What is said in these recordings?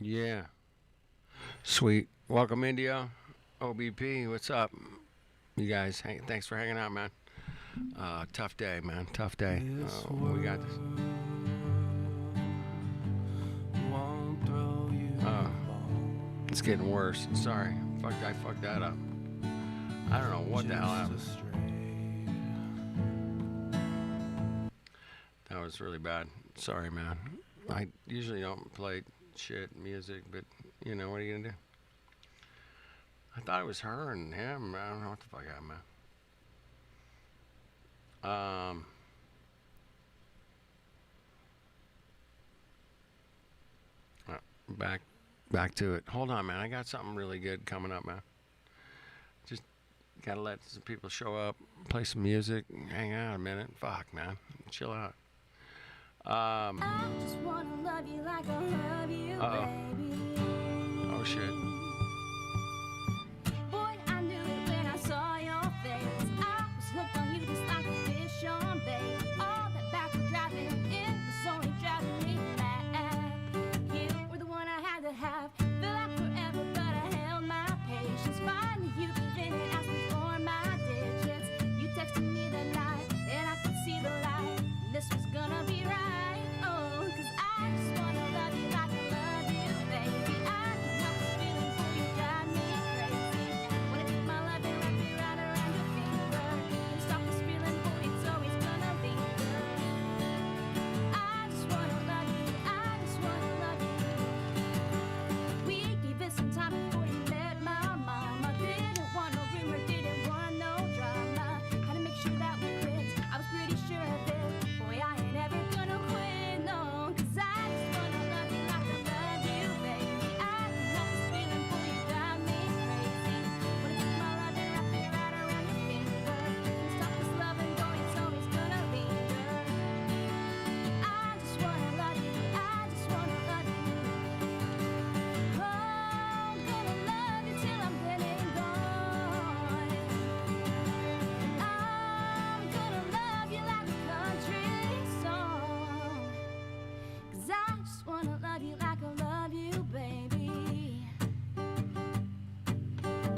Yeah. Sweet. Welcome, India. OBP, what's up? You guys, thanks for hanging out, man. Tough day, man. Tough day. This We got this. world won't throw you Uh, a bone. it's getting worse. Sorry. I fucked that up. I don't know what the hell Just a happened. stray. That was really bad. Sorry, man. I usually don't play shit music, but you know, what are you gonna do? I thought it was her and him. I don't know what the fuck happened, man. Uh, back to it. Hold on, man. I got something really good coming up, man. Just gotta let some people show up, play some music, hang out a minute. Fuck, man. Chill out. I just wanna love you like I love you, Uh-oh. baby. Oh, shit. Boy, I knew it when I saw your face. I was hooked on you just like a fish on bait. All that backward driving, it was only driving me mad. You were the one I had to have. Feel like forever, but I held my patience. Finally, you came in and asked me for my digits. You texted me the night, and I could see the light. This was gonna be right. Oh, 'cause I just wanna love you like I love you, baby. I can help this feeling for you, drive me crazy. Wanna take my love and wrap it right around your finger. Can't stop this feeling, boy, it's always gonna linger. I just wanna love you, I just wanna love you. We gave it some time before you met my mama. Didn't want no rumor, didn't want no drama. Had to make sure that we clicked, I was pretty sure of it. Boy, I ain't ever gonna quit, no. 'Cause I just wanna love you like I love you, baby. I can help this feeling for you, drive me crazy. Wanna take my love and wrap it right around your finger. Can't stop this loving, boy, it's always gonna linger. I just wanna love you, I just wanna love you. Oh, I'm gonna love you till I'm dead and gone. I'm gonna love you like a country song. 'Cause I just wanna love you like I love you, baby.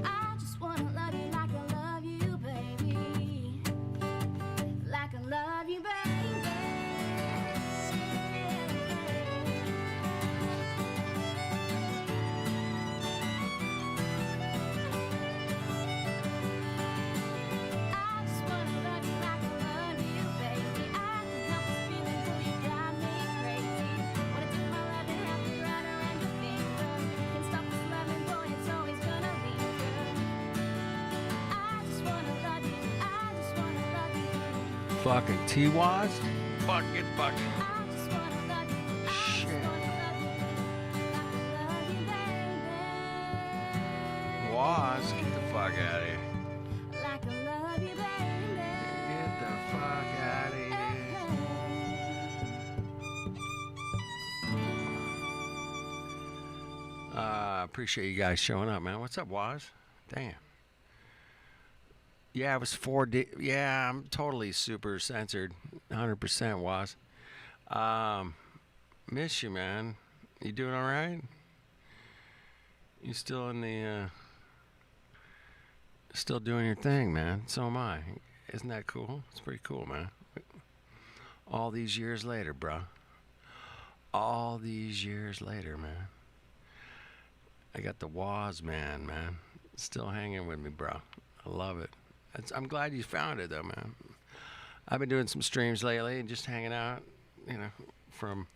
I just wanna love you like I love you, baby. Like I love you, baby. I just wanna love you like I love you, baby. I can help this feeling for you, drive me crazy. Wanna take my love and wrap it right around your finger. Can't stop this loving, boy, it's always gonna linger. I just wanna love you, I just wanna love you. Fucking T-Waz? Fucking. I just wanna love you, I just Shit. wanna love you. Like I love you, baby. Waz, get the fuck out of here. Like I love you, baby. Get the fuck out of here. Appreciate you guys showing up, man. What's up, Waz? Damn. Yeah, it was 4D. Yeah, I'm totally super censored. 100% Waz. Miss you, man. You doing all right? You still in the, still doing your thing, man. So am I. Isn't that cool? It's pretty cool, man. All these years later, bro. All these years later, man. I got the Waz man, man. Still hanging with me, bro. I love it. I'm glad you found it, though, man. I've been doing some streams lately and just hanging out, you know, from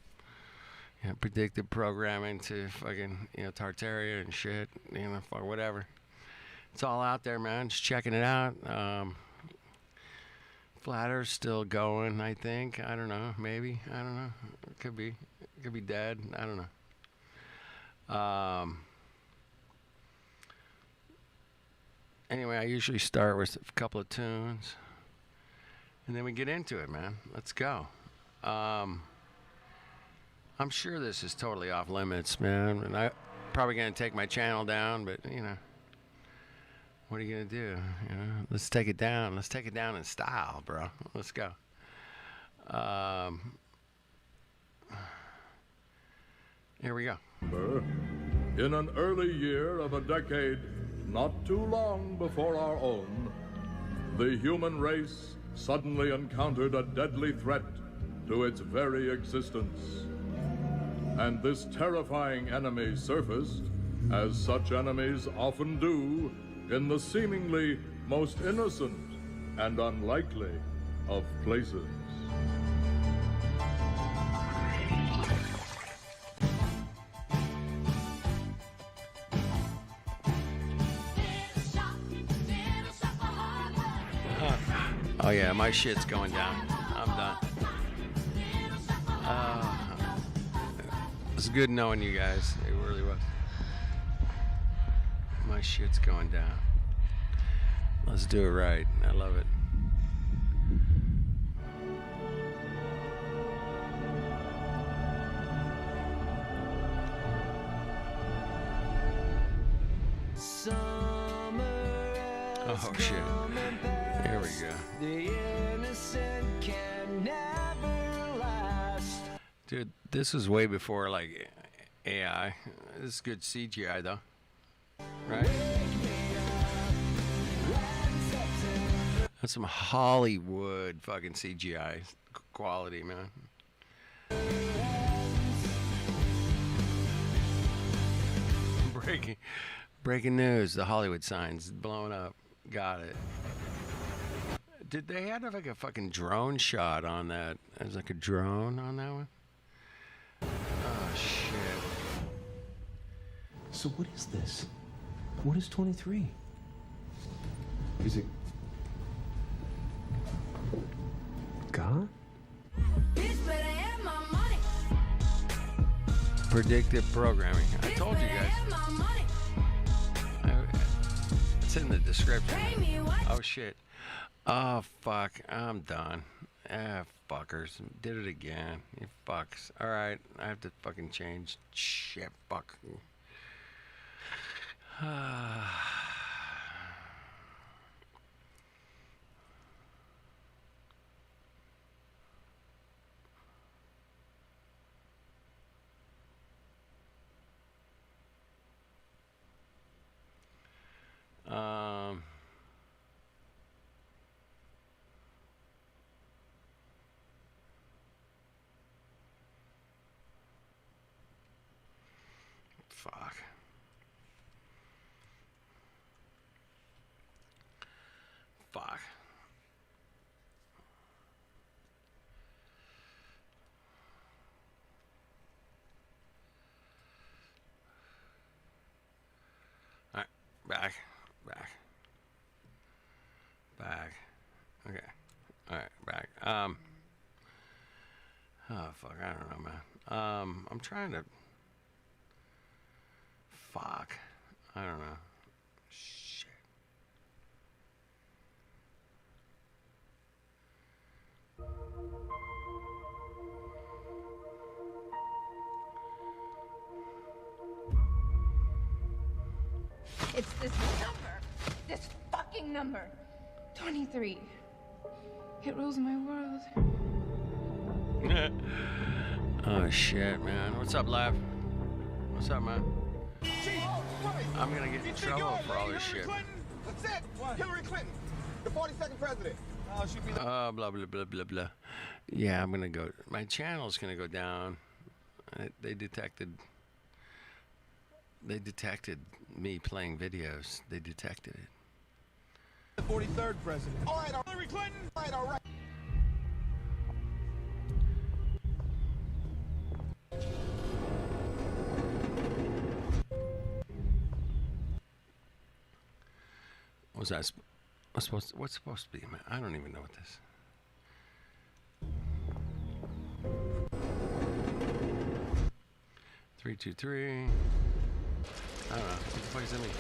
predictive programming to fucking, Tartaria and shit, fuck whatever. It's all out there, man. Just checking it out. Flatter's still going, I think. I don't know. Maybe. I don't know. It could be. It could be dead. I don't know. Anyway, I usually start with a couple of tunes, and then we get into it, man. Let's go. I'm sure this is totally off limits, man, and I probably gonna take my channel down, but what are you gonna do? Let's take it down. Let's take it down in style, bro. Let's go. Here we go. In an early year of a decade not too long before our own, the human race suddenly encountered a deadly threat to its very existence. And this terrifying enemy surfaced, as such enemies often do, in the seemingly most innocent and unlikely of places. Oh yeah, my shit's going down. I'm done. It's good knowing you guys. It really was. My shit's going down. Let's do it right. I love it. Oh shit. Here we go. Dude, this was way before like AI. This is good CGI though. Right? That's some Hollywood fucking CGI quality, man. Breaking news, the Hollywood signs blowing up. Got it. Did they have like a fucking drone shot on that? There's like a drone on that one? Oh shit. So what is this? What is 23? Is it God? Predictive programming. I told you guys. It's in the description. Oh shit. Oh fuck. I'm done. Ah, fuckers. Did it again. You fucks. Alright. I have to fucking change. Shit. Fuck. Fuck. Fuck. Alright, back. Okay. Alright, back. Oh fuck, I don't know, man. I'm trying to. Fuck. I don't know. Shit. It's this number. This fucking number. 23. It rules my world. Oh shit, man. What's up, Lav? What's up, man? I'm gonna get in trouble for all this shit. That's it. Hillary Clinton, the 42nd president. Blah blah blah blah blah. Yeah, I'm gonna go. My channel's gonna go down. They detected me playing videos. They detected it. The 43rd president. All right, Hillary Clinton. All right. What's that? What's supposed to be, man? I don't even know what this. 323. I don't know. What the fuck does that mean?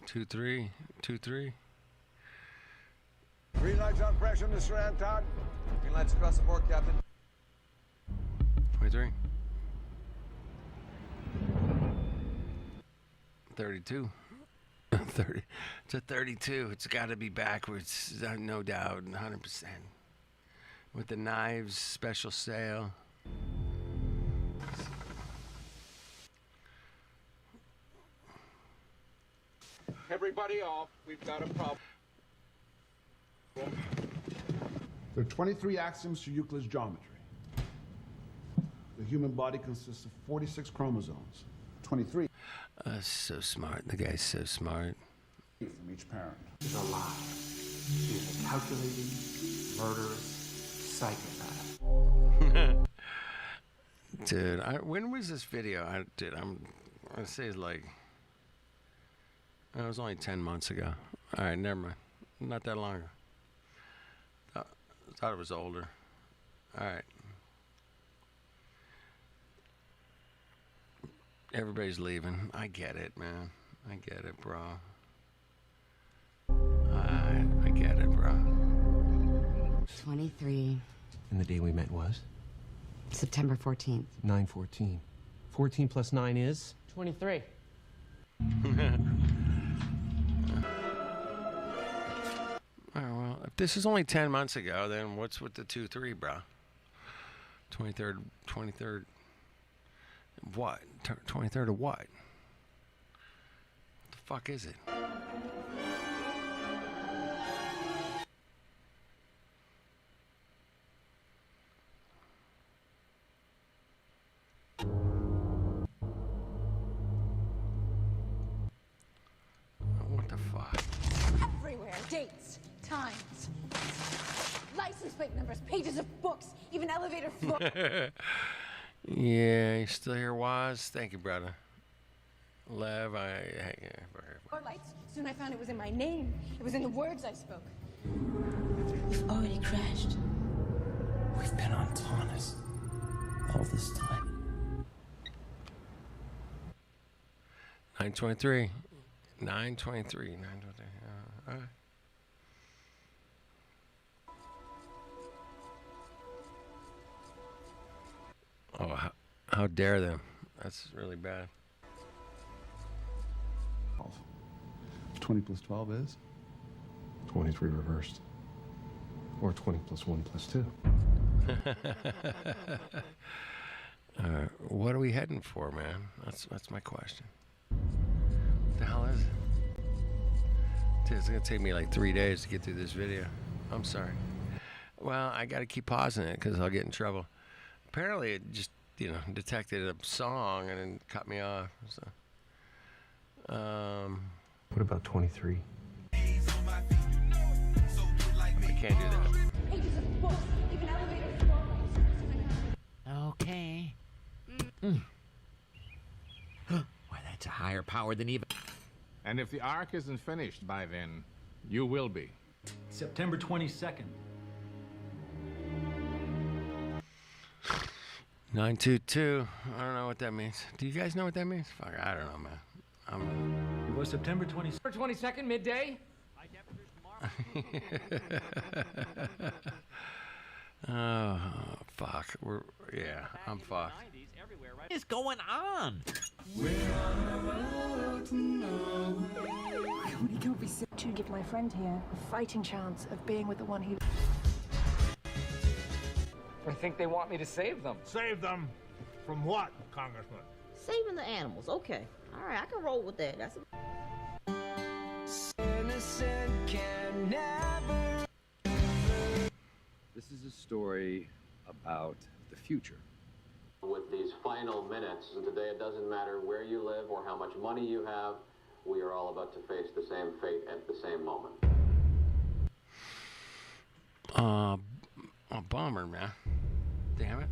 2323. Green lights on pressure, Mr. Anton. Green lights across the board, Captain. 23. 32. 30. It's a 32. It's got to be backwards, no doubt, 100%. With the knives, special sale. Everybody off. We've got a problem. There are 23 axioms to Euclid's geometry. The human body consists of 46 chromosomes. 23 So smart. The guy's so smart. from each parent. She's a liar. She's a calculating, murderous psychopath. Dude, when was this video? I'm gonna say it's like, it was only 10 months ago. All right, never mind. Not that long ago. Thought it was older. All right. Everybody's leaving. I get it, man. I get it, bro. I get it, bro. 23, And the day we met was? September 14th. 9/14. 14 plus 9 is? 23. Oh, well, if this is only 10 months ago, then what's with the 2-3, bro? 23rd. What? 23rd of what? What the fuck is it? What the fuck? Everywhere. Dates, times, license plate numbers, pages of books, even elevator floor. Yeah, you still here, Waz? Thank you, brother. Lev, Lights. Soon I found it was in my name. It was in the words I spoke. We've already crashed. We've been on Taunus all this time. 923. 923. 923. All right. Oh, how dare them? That's really bad. 20 plus 12 is? 23 reversed. Or 20 plus 1 plus 2. What are we heading for, man? That's my question. What the hell is it? Dude, it's gonna take me like 3 days to get through this video. I'm sorry. Well, I gotta keep pausing it because I'll get in trouble. Apparently, it just, detected a song and then cut me off. So, What about 23? I can't do that. Pages of books, even elevator floor lights. Okay. Why, that's a higher power than even. And if the arc isn't finished by then, you will be. September 22nd. 922. I don't know what that means. Do you guys know what that means? Fuck, I don't know, man. It was September 22nd. 22nd, midday? Oh, fuck. I'm fucked. What is going on? Don't be sick to give my friend here a fighting chance of being with the one who. I think they want me to save them. Save them from what, Congressman? Saving the animals. Okay. All right, I can roll with that. That's This is a story about the future. With these final minutes, today it doesn't matter where you live or how much money you have, we are all about to face the same fate at the same moment. A bummer, man. Damn it.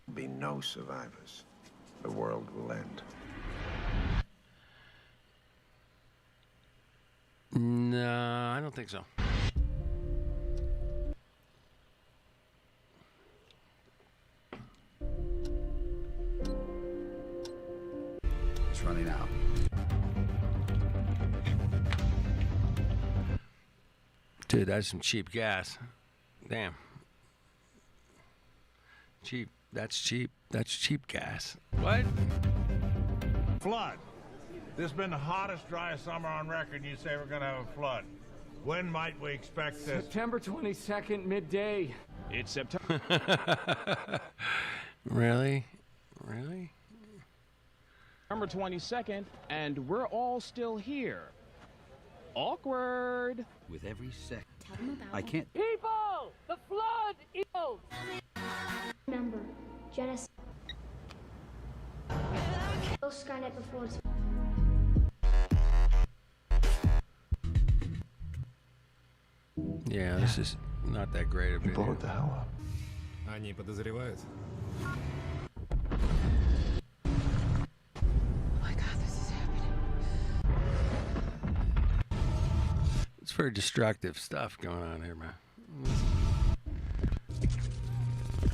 There'll be no survivors. The world will end. No, I don't think so. It's running out. Dude, that's some cheap gas. Damn. Cheap. That's cheap. That's cheap gas. What? Flood. This has been the hottest, driest summer on record, and you say we're going to have a flood. When might we expect this? September 22nd, midday. It's September. Really? Really? September 22nd, and we're all still here. Awkward. With every sec. Tell them about I can't. People! The flood! Eels! Remember, genocide. Skynet before it's. Yeah, this is not that great a video. Blow it the hell up. Они подозревают. It's very destructive stuff going on here, man.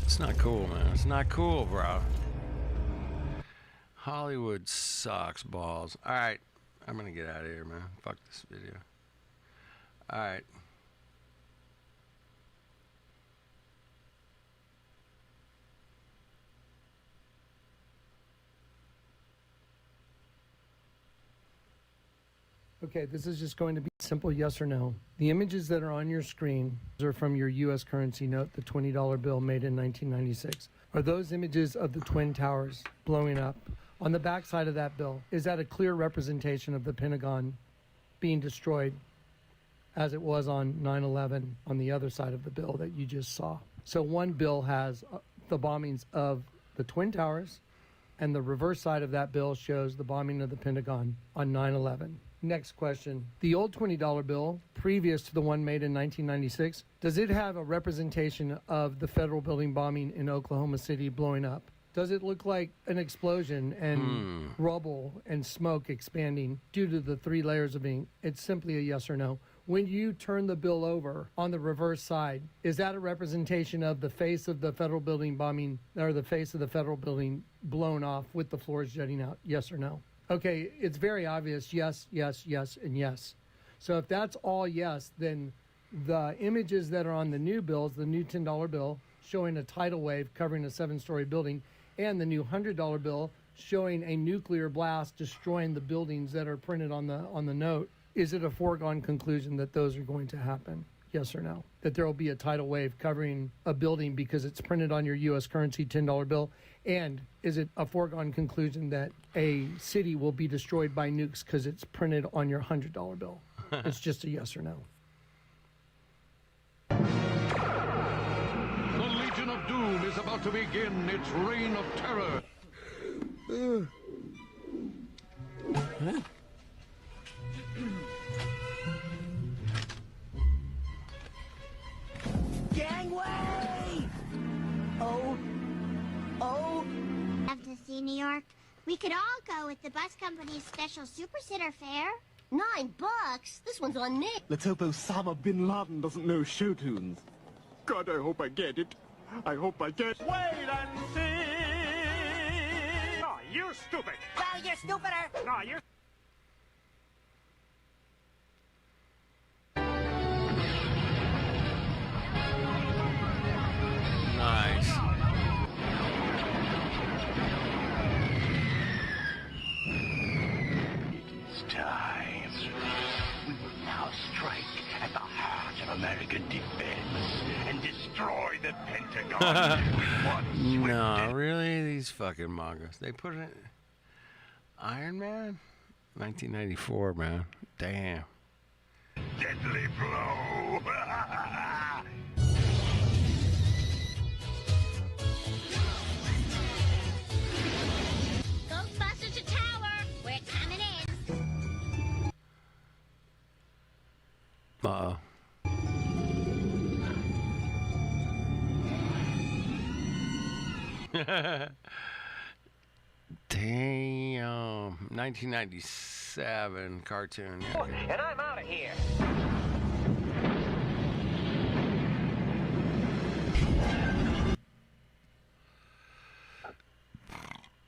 It's not cool, man. It's not cool, bro. Hollywood sucks balls. All right, I'm gonna get out of here, man. Fuck this video. All right. Okay, this is just going to be simple yes or no. The images that are on your screen are from your U.S. currency note, the $20 bill made in 1996. Are those images of the Twin Towers blowing up? On the back side of that bill, is that a clear representation of the Pentagon being destroyed as it was on 9/11 on the other side of the bill that you just saw? So one bill has the bombings of the Twin Towers, and the reverse side of that bill shows the bombing of the Pentagon on 9/11. Next question. The old $20 bill, previous to the one made in 1996, does it have a representation of the federal building bombing in Oklahoma City blowing up? Does it look like an explosion and rubble and smoke expanding due to the 3 layers of ink? It's simply a yes or no. When you turn the bill over on the reverse side, is that a representation of the face of the federal building bombing or the face of the federal building blown off with the floors jutting out? Yes or no? Okay, it's very obvious. Yes, yes, yes, and yes. So if that's all yes, then the images that are on the new bills, the new $10 bill showing a tidal wave covering a 7-story building, and the new $100 bill showing a nuclear blast destroying the buildings that are printed on the note, is it a foregone conclusion that those are going to happen? Yes or no? That there will be a tidal wave covering a building because it's printed on your U.S. currency $10 bill? And is it a foregone conclusion that a city will be destroyed by nukes because it's printed on your $100 bill? It's just a yes or no. The Legion of Doom is about to begin its reign of terror. Huh? Gangway! Oh. Have to see New York? We could all go with the bus company's special super sitter fare. $9? This one's on me. Let's hope Osama bin Laden doesn't know show tunes. God, I hope I get it. I hope I get... Wait and see! Oh, you're stupid! Well, you're stupider! No, you're... Nice. It's time. We will now strike at the heart of American defense and destroy the Pentagon with one swift No, really? These fucking mangas. They put it... Iron Man? 1994, man. Damn. deadly blow. Ghostbusters to tower. We're coming in. Uh-oh. Damn. 1997 cartoon. Yeah. And I'm out of here.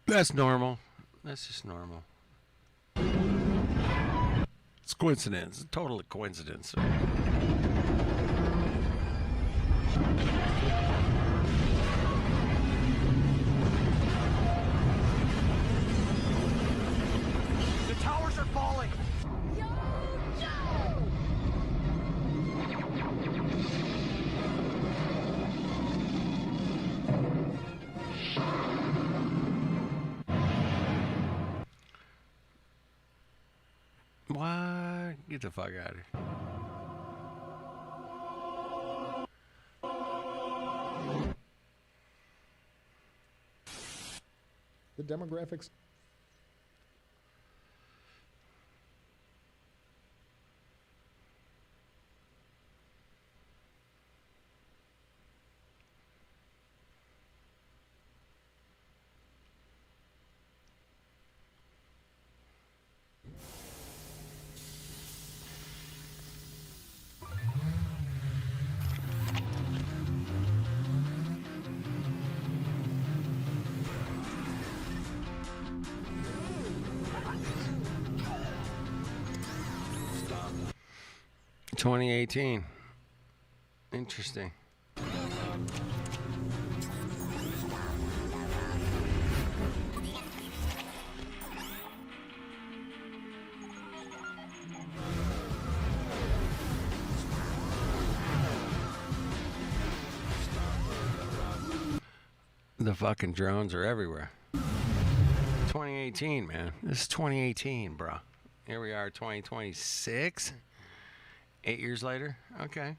That's normal. That's just normal. It's coincidence. Total coincidence. The towers are falling. What? Get the fuck out of here. The demographics. Stop. 2018. Interesting. The fucking drones are everywhere. 2018, man. This is 2018, bro. Here we are, 2026. 8 years later? Okay.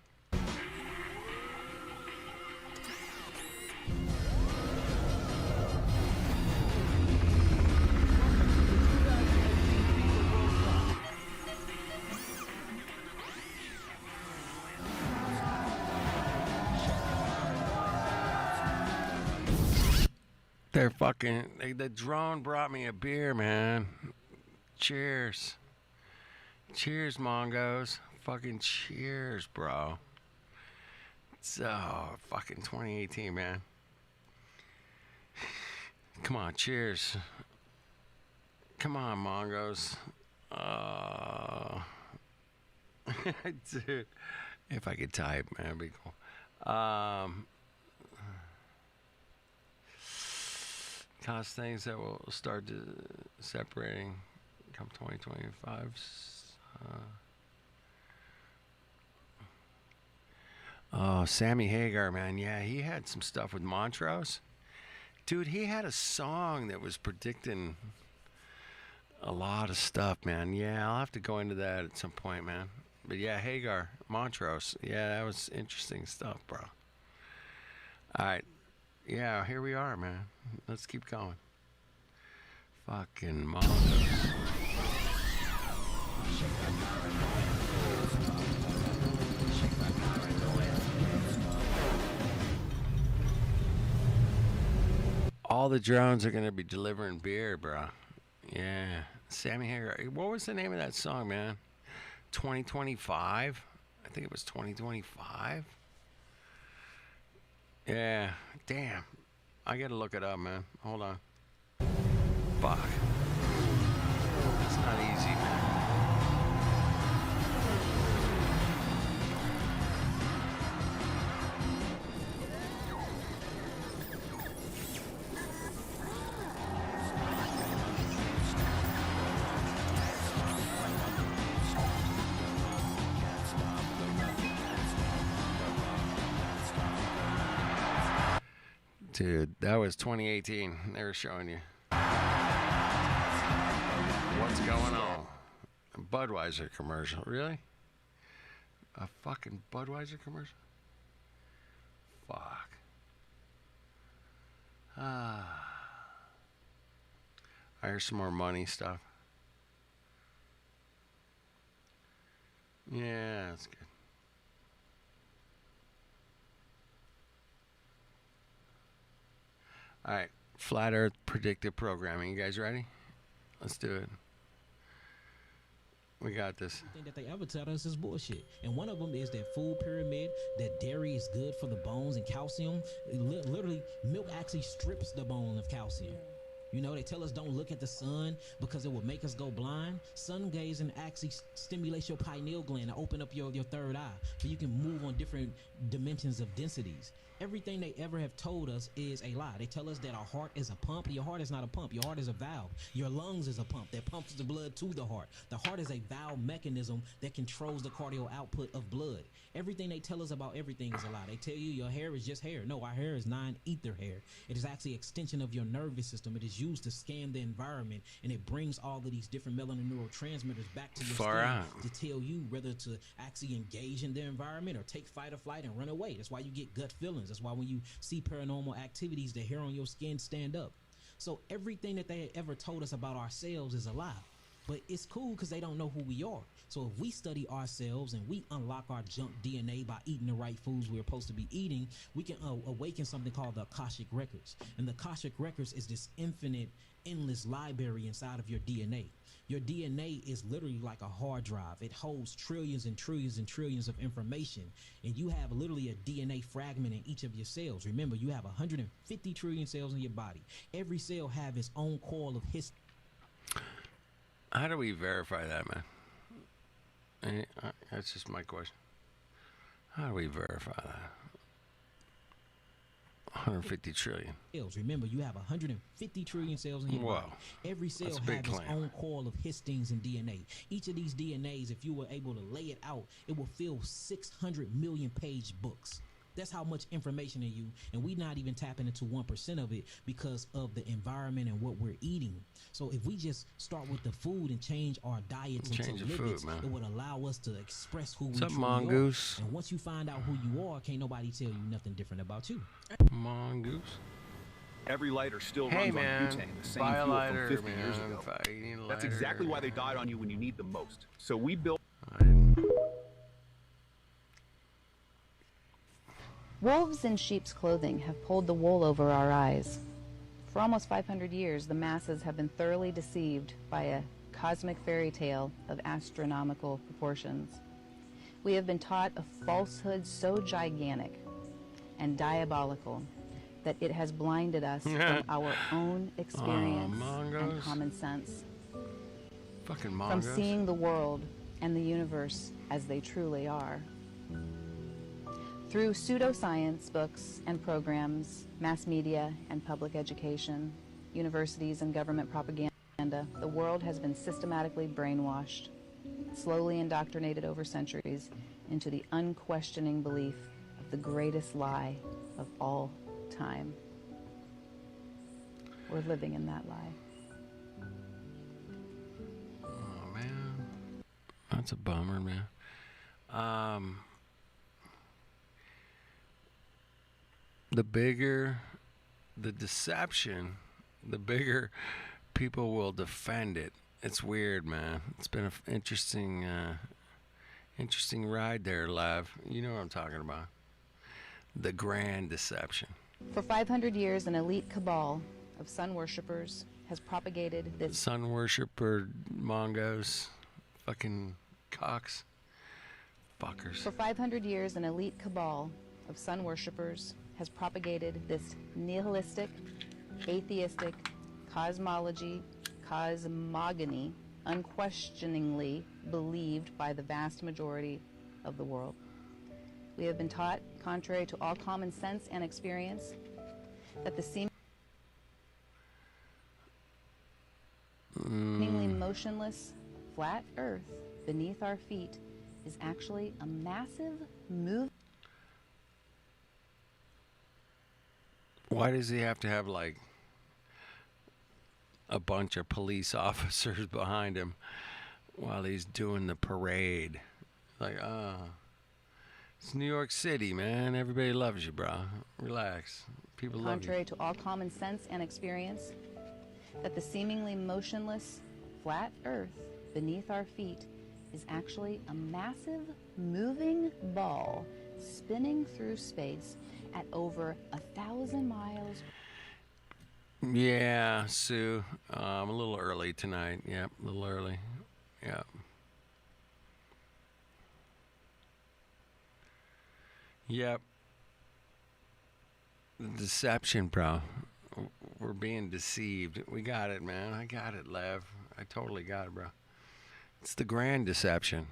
They're fucking... the drone brought me a beer, man. Cheers. Cheers, Mongos. Fucking cheers, bro. So, fucking 2018, man. Come on, cheers. Come on, Mongos. Dude, if I could type, man, it'd be cool. Cause things that will start to separating come 2025. Oh, Sammy Hagar, man. Yeah, he had some stuff with Montrose. Dude, he had a song that was predicting a lot of stuff, man. Yeah, I'll have to go into that at some point, man. But yeah, Hagar, Montrose. Yeah, that was interesting stuff, bro. All right. Yeah, here we are, man. Let's keep going. Fucking Montrose. All the drones are going to be delivering beer, bro. Yeah. Sammy Hagar. What was the name of that song, man? 2025? I think it was 2025. Yeah. Damn. I got to look it up, man. Hold on. Fuck. It's not easy, man. Dude, that was 2018. They were showing you. What's going on? A Budweiser commercial. Really? A fucking Budweiser commercial? Fuck. I hear some more money stuff. Yeah, that's good. All right, Flat Earth Predictive Programming. You guys ready? Let's do it. We got this. Everything that they ever tell us is bullshit. And one of them is that food pyramid, that dairy is good for the bones and calcium. Literally, milk actually strips the bone of calcium. You know, they tell us don't look at the sun because it will make us go blind. Sun gazing actually stimulates your pineal gland to open up your third eye so you can move on different dimensions of densities. Everything they ever have told us is a lie. They tell us that our heart is a pump. Your heart is not a pump. Your heart is a valve. Your lungs is a pump that pumps the blood to the heart. The heart is a valve mechanism that controls the cardio output of blood. Everything they tell us about everything is a lie. They tell you your hair is just hair. No, our hair is non-ether hair. It is actually an extension of your nervous system. It is is used to scan the environment, and it brings all of these different neurotransmitters back to your Far skin out. to tell you whether to actually engage in the environment or take fight or flight and run away. That's why you get gut feelings. That's why when you see paranormal activities, the hair on your skin stand up. So everything that they ever told us about ourselves is a lie. But it's cool because they don't know who we are. So if we study ourselves and we unlock our junk DNA by eating the right foods we're supposed to be eating, we can awaken something called the Akashic Records. And the Akashic Records is this infinite, endless library inside of your DNA. Your DNA is literally like a hard drive. It holds trillions and trillions and trillions of information. And you have literally a DNA fragment in each of your cells. Remember, you have 150 trillion cells in your body. Every cell have its own coil of history. How do we verify that, man? That's just my question. How do we verify that? 150 trillion. Remember, you have 150 trillion cells in your body. Every cell has its own coil of histines and DNA. Each of these DNAs, if you were able to lay it out, it will fill 600 million page books. That's how much information in you, and we're not even tapping into 1% of it because of the environment and what we're eating. So if we just start with the food and change our diets into lipids, it would allow us to express who we truly are. Mongoose? And once you find out who you are, can't nobody tell you nothing different about you. Mongoose? Every lighter still Hey, runs man, on butane, the same buy a fuel lighter, from 50 man, years ago. if I need a That's lighter. exactly why they died on you when you need them most. So we built... Wolves in sheep's clothing have pulled the wool over our eyes. For almost 500 years, the masses have been thoroughly deceived by a cosmic fairy tale of astronomical proportions. We have been taught a falsehood so gigantic and diabolical that it has blinded us from our own experience and common sense. Fucking mongoose. From seeing the world and the universe as they truly are. Through pseudoscience books and programs, mass media and public education, universities and government propaganda, the world has been systematically brainwashed, slowly indoctrinated over centuries into the unquestioning belief of the greatest lie of all time. We're living in that lie. Oh, man. That's a bummer, man. The bigger the deception, the bigger people will defend it. It's weird, man. It's been an interesting ride there, Live. You know what I'm talking about. The grand deception. For 500 years, an elite cabal of sun worshippers has propagated this sun worshipper mongos, fucking cocks, fuckers. For 500 years, an elite cabal of sun worshippers has propagated this nihilistic, atheistic cosmogony, unquestioningly believed by the vast majority of the world. We have been taught, contrary to all common sense and experience, that the seemingly motionless, flat earth beneath our feet is actually a massive move. Why does he have to have, like, a bunch of police officers behind him while he's doing the parade? Like, it's New York City, man. Everybody loves you, bro. Relax. People love you. Contrary to all common sense and experience, that the seemingly motionless, flat earth beneath our feet is actually a massive moving ball spinning through space at over 1,000 miles. Yeah, Sue. I'm a little early tonight. Yep, a little early. Yep. Yep. The deception, bro. We're being deceived. We got it, man. I got it, Lev. I totally got it, bro. It's the grand deception.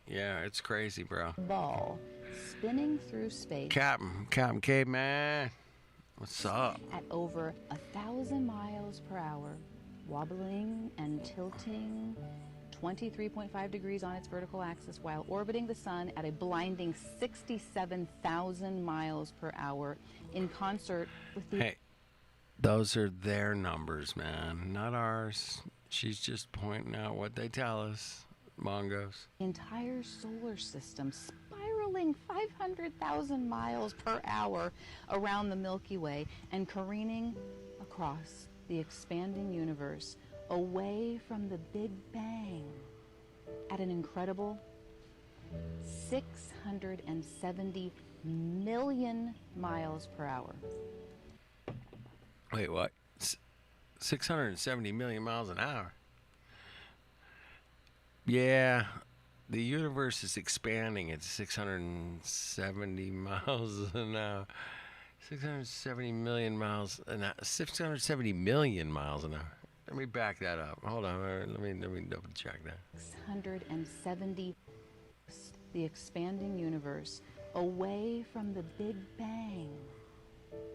Yeah, it's crazy, bro. Ball spinning through space. Captain Caveman. What's up? At over 1,000 miles per hour, wobbling and tilting 23.5 degrees on its vertical axis while orbiting the sun at a blinding 67,000 miles per hour in concert with the... Hey, Those are their numbers, man, not ours. She's just pointing out what they tell us, Mongos. The entire solar system spiraling 500,000 miles per hour around the Milky Way and careening across the expanding universe away from the Big Bang at an incredible 670 million miles per hour. Wait, what? 670 million miles an hour? Yeah, the universe is expanding at 670 miles an hour. 670 million miles an hour. 670 million miles an hour. Let me back that up. Hold on. Let me double check that. 670, the expanding universe away from the Big Bang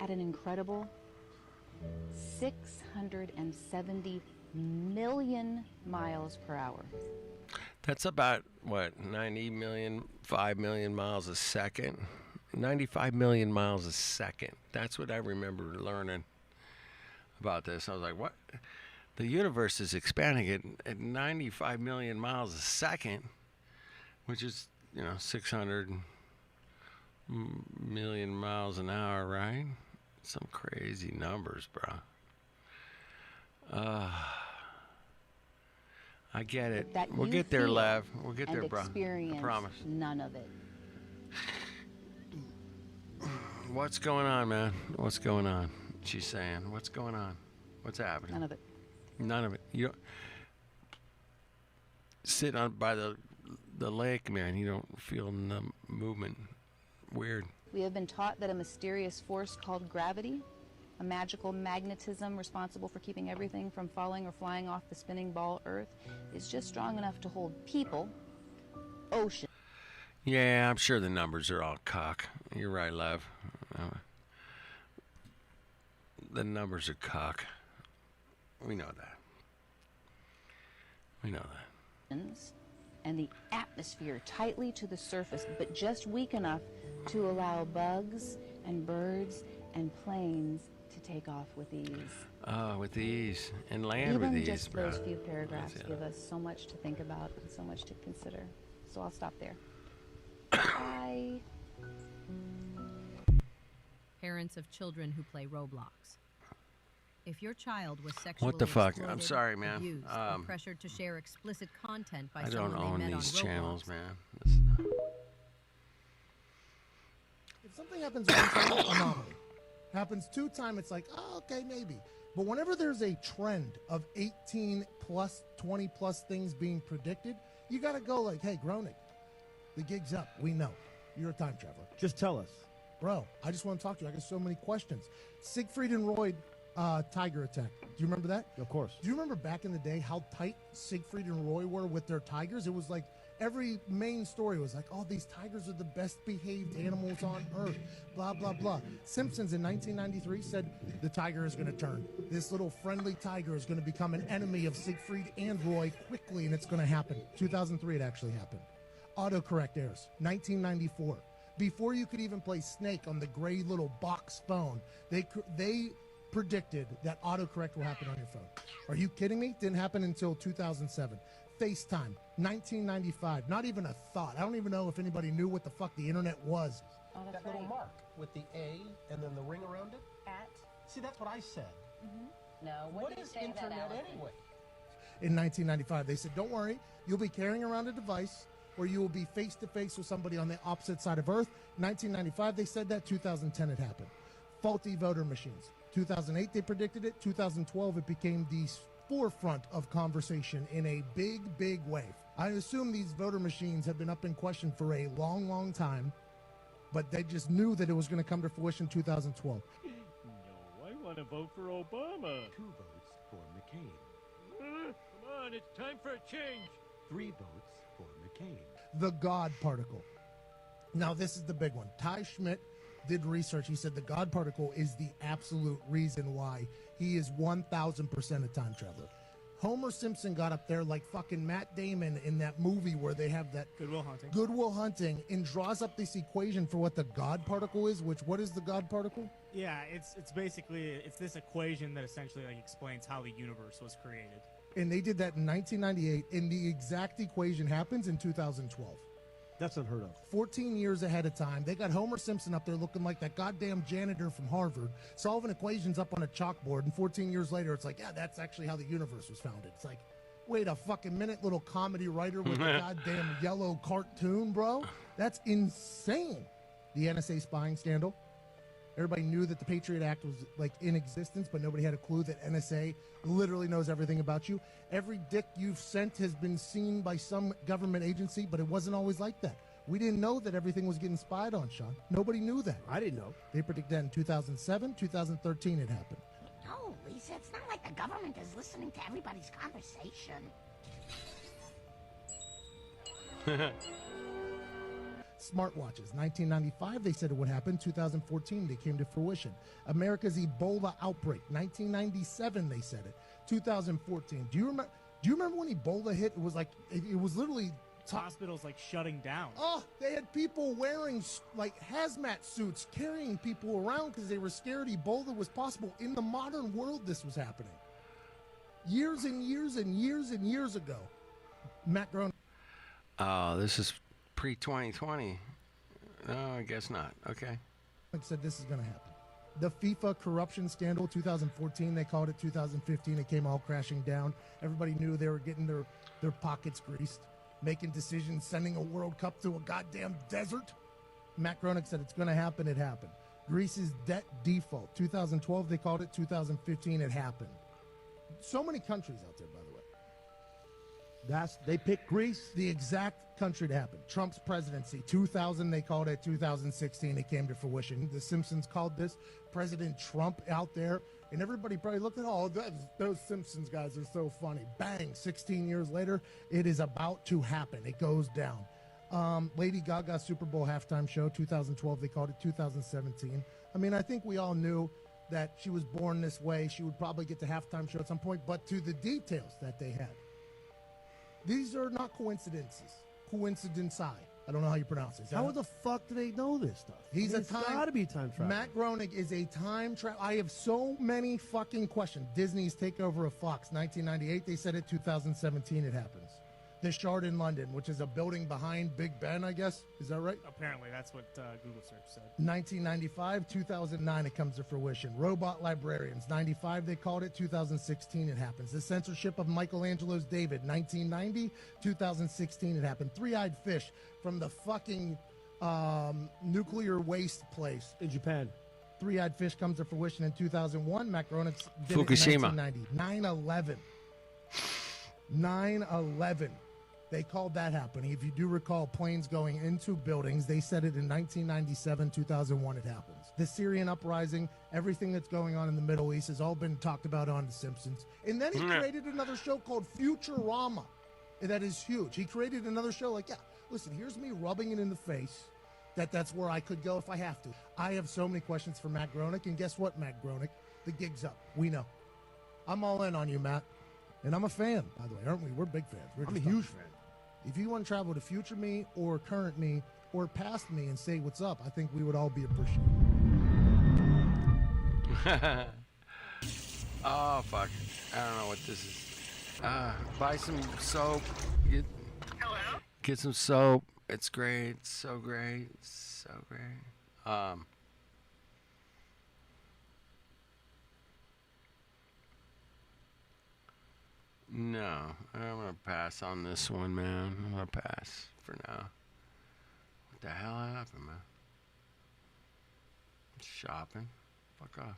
at an incredible 670 million miles per hour. That's about, what, 5 million miles a second? 95 million miles a second. That's what I remember learning about this. I was like, what? The universe is expanding at 95 million miles a second, which is, 600 million miles an hour, right? Some crazy numbers, bro. I get it. We'll get there, Lev. We'll get there, bro. I promise. None of it. What's going on, man? What's going on? She's saying. What's going on? What's happening? None of it. None of it. You don't sit on by the lake, man. You don't feel the movement. Weird. We have been taught that a mysterious force called gravity, a magical magnetism responsible for keeping everything from falling or flying off the spinning ball Earth, is just strong enough to hold people, ocean. Yeah, I'm sure the numbers are all cock. You're right, Lev. The numbers are cock. We know that. We know that. And the atmosphere tightly to the surface, but just weak enough to allow bugs and birds and planes to take off with ease. Oh, with ease. And land with ease, Even just bro. those few paragraphs give us so much to think about and so much to consider. So I'll stop there. Bye. Parents of children who play Roblox. If your child was sexually What the fuck? exploited, I'm sorry, man. abused, or pressured to share explicit content by I someone don't they own met these on channels, Roblox, man. If something happens one time, anomaly. Happens 2 times, it's like, oh, okay, maybe. But whenever there's a trend of 18 plus, 20 plus things being predicted, you got to go like, hey, Groening, the gig's up. We know. You're a time traveler. Just tell us. Bro, I just want to talk to you. I got so many questions. Siegfried and Roy tiger attack. Do you remember that? Of course. Do you remember back in the day how tight Siegfried and Roy were with their tigers? It was like every main story was like, oh, these tigers are the best behaved animals on earth, blah, blah, blah. Simpsons in 1993 said the tiger is going to turn. This little friendly tiger is going to become an enemy of Siegfried and Roy quickly, and it's going to happen. 2003, it actually happened. Autocorrect errors, 1994. Before you could even play Snake on the gray little box phone, they predicted that autocorrect will happen on your phone. Are you kidding me? Didn't happen until 2007. FaceTime, 1995. Not even a thought. I don't even know if anybody knew what the fuck the internet was. Oh, that little mark with the A and then the ring around it. At? See, that's what I said. No, What is internet anyway? In 1995, they said, don't worry, you'll be carrying around a device where you will be face-to-face with somebody on the opposite side of Earth. 1995, they said that. 2010, it happened. Faulty voter machines. 2008, they predicted it. 2012, it became the forefront of conversation in a big, big way. I assume these voter machines have been up in question for a long, long time, but they just knew that it was going to come to fruition in 2012. No, I want to vote for Obama. 2 votes for McCain. Come on, it's time for a change. 3 votes for McCain. The God particle. Now, this is the big one. Ty Schmidt did research. He said the God particle is the absolute reason why he is 1,000% a time traveler. Homer Simpson got up there like fucking Matt Damon in that movie where they have that Good Will Hunting and draws up this equation for what the God particle is, which what is the God particle? Yeah, it's basically it's this equation that essentially like explains how the universe was created. And they did that in 1998, and the exact equation happens in 2012. That's unheard of. 14 years ahead of time. They got Homer Simpson up there looking like that goddamn janitor from Harvard, solving equations up on a chalkboard, and 14 years later, it's like, yeah, that's actually how the universe was founded. It's like, wait a fucking minute, little comedy writer with a goddamn yellow cartoon, bro? That's insane. The NSA spying scandal. Everybody knew that the Patriot Act was like in existence, but nobody had a clue that NSA literally knows everything about you. Every dick you've sent has been seen by some government agency, but it wasn't always like that. We didn't know that everything was getting spied on, Sean. Nobody knew that. I didn't know. They predicted that in 2007, 2013 it happened. No, Lisa, it's not like the government is listening to everybody's conversation. Smartwatches. 1995, they said it would happen. 2014, they came to fruition. America's Ebola outbreak. 1997, they said it. 2014. Do you remember when Ebola hit? It was like it was literally hospitals like shutting down. Oh, they had people wearing like hazmat suits, carrying people around because they were scared Ebola was possible. In the modern world, this was happening. Years and years and years and years ago. Matt Groening. Oh, this is pre-2020. No, I guess not. Okay. Like said, this is going to happen. The FIFA corruption scandal, 2014, they called it 2015. It came all crashing down. Everybody knew they were getting their pockets greased, making decisions, sending a World Cup to a goddamn desert. Matt Groening said it's going to happen. It happened. Greece's debt default, 2012, they called it 2015. It happened. So many countries out there, by the way. They picked Greece. The exact country to happen. Trump's presidency, 2000, they called it 2016. It came to fruition. The Simpsons called this. President Trump out there, and everybody probably looked at, oh, those Simpsons guys are so funny. Bang, 16 years later, it is about to happen. It goes down. Lady Gaga Super Bowl halftime show, 2012, they called it 2017. I mean, I think we all knew that she was born this way. She would probably get the halftime show at some point, but to the details that they had. These are not coincidences. Coincidenci. I don't know how you pronounce it. How the fuck do they know this stuff? He's It's gotta be time travel. Matt Groening is a time travel. I have so many fucking questions. Disney's takeover of Fox, 1998. They said it. 2017. It happens. The Shard in London, which is a building behind Big Ben, I guess. Is that right? Apparently, that's what Google search said. 1995, 2009, it comes to fruition. Robot librarians, 95, they called it. 2016, it happens. The censorship of Michelangelo's David, 1990, 2016, it happened. Three-eyed fish from the fucking nuclear waste place in Japan. Three-eyed fish comes to fruition in 2001. Matt Groening did Fukushima. It in 1990. 9/11. They called that happening. If you do recall planes going into buildings, they said it in 1997, 2001, it happens. The Syrian uprising, everything that's going on in the Middle East has all been talked about on The Simpsons. And then he created another show called Futurama. That is huge. He created another show like, yeah, listen, here's me rubbing it in the face that's where I could go if I have to. I have so many questions for Matt Groening, and guess what, Matt Groening? The gig's up. We know. I'm all in on you, Matt. And I'm a fan, by the way, aren't we? We're big fans. I'm a huge fan. If you want to travel to future me or current me or past me and say what's up, I think we would all be appreciative. Oh, fuck. I don't know what this is. Buy some soap. Get some soap. It's great. It's so great. It's so great. No, I'm gonna pass on this one, man. I'm gonna pass for now. What the hell happened, man? Shopping? Fuck off.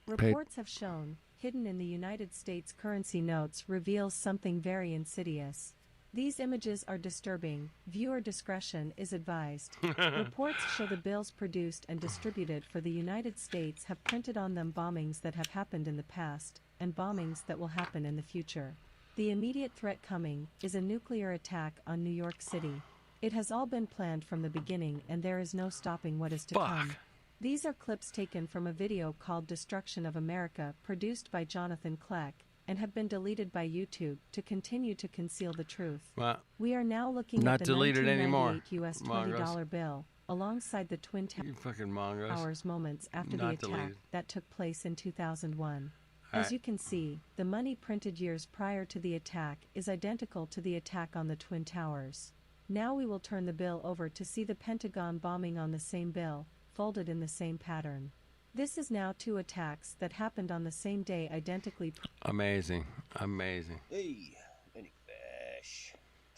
Reports have shown, hidden in the United States currency notes reveals something very insidious. These images are disturbing. Viewer discretion is advised. Reports show the bills produced and distributed for the United States have printed on them bombings that have happened in the past, and bombings that will happen in the future. The immediate threat coming is a nuclear attack on New York City. It has all been planned from the beginning and there is no stopping what is to come. These are clips taken from a video called Destruction of America produced by Jonathan Kleck and have been deleted by YouTube to continue to conceal the truth. Well, we are now looking not at the deleted 1998 anymore. US $20 bill alongside the Twin Towers moments after the Not attack deleted. that took place in 2001. All As right. you can see, the money printed years prior to the attack is identical to the attack on the Twin Towers. Now we will turn the bill over to see the Pentagon bombing on the same bill, folded in the same pattern. This is now 2 attacks that happened on the same day identically. Amazing. Amazing. Hey, Benny Bash.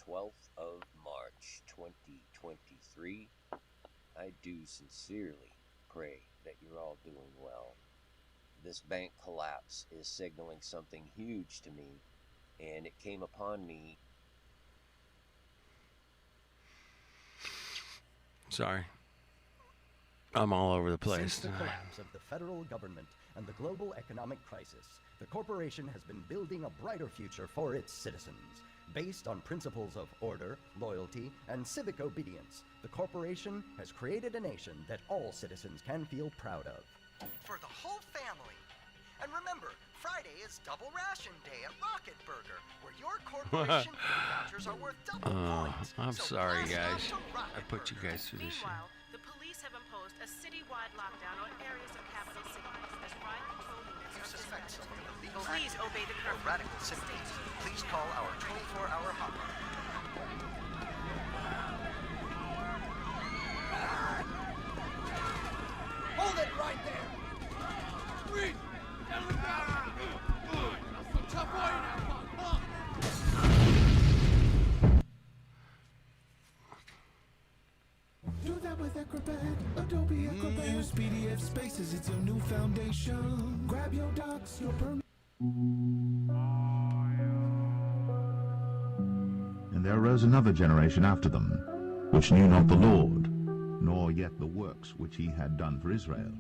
12th of March, 2023. I do sincerely pray that you're all doing well. This bank collapse is signaling something huge to me, and it came upon me. Sorry. I'm all over the place. Since the collapse of the federal government and the global economic crisis, the corporation has been building a brighter future for its citizens. Based on principles of order, loyalty, and civic obedience, the corporation has created a nation that all citizens can feel proud of. For the whole family. And remember, Friday is Double Ration Day at Rocket Burger, where your corporation food vouchers are worth double points. I'm So sorry, blast off guys. to Rocket I put you guys through this shit. Meanwhile, the police have imposed a citywide lockdown on areas of capital cities as riot control units If you are suspect dispatched. someone of illegal Please activity obey the or curfew. radical symptoms, please call our 24-hour hotline. Hold it right there! Reed! Down the ground! That's some tough boy now, huh? Do that with Acrobat, Adobe Acrobat. Use PDF Spaces, it's your new foundation. Grab your docs, your permit. And there arose another generation after them, which knew not the Lord, nor yet the works which he had done for Israel.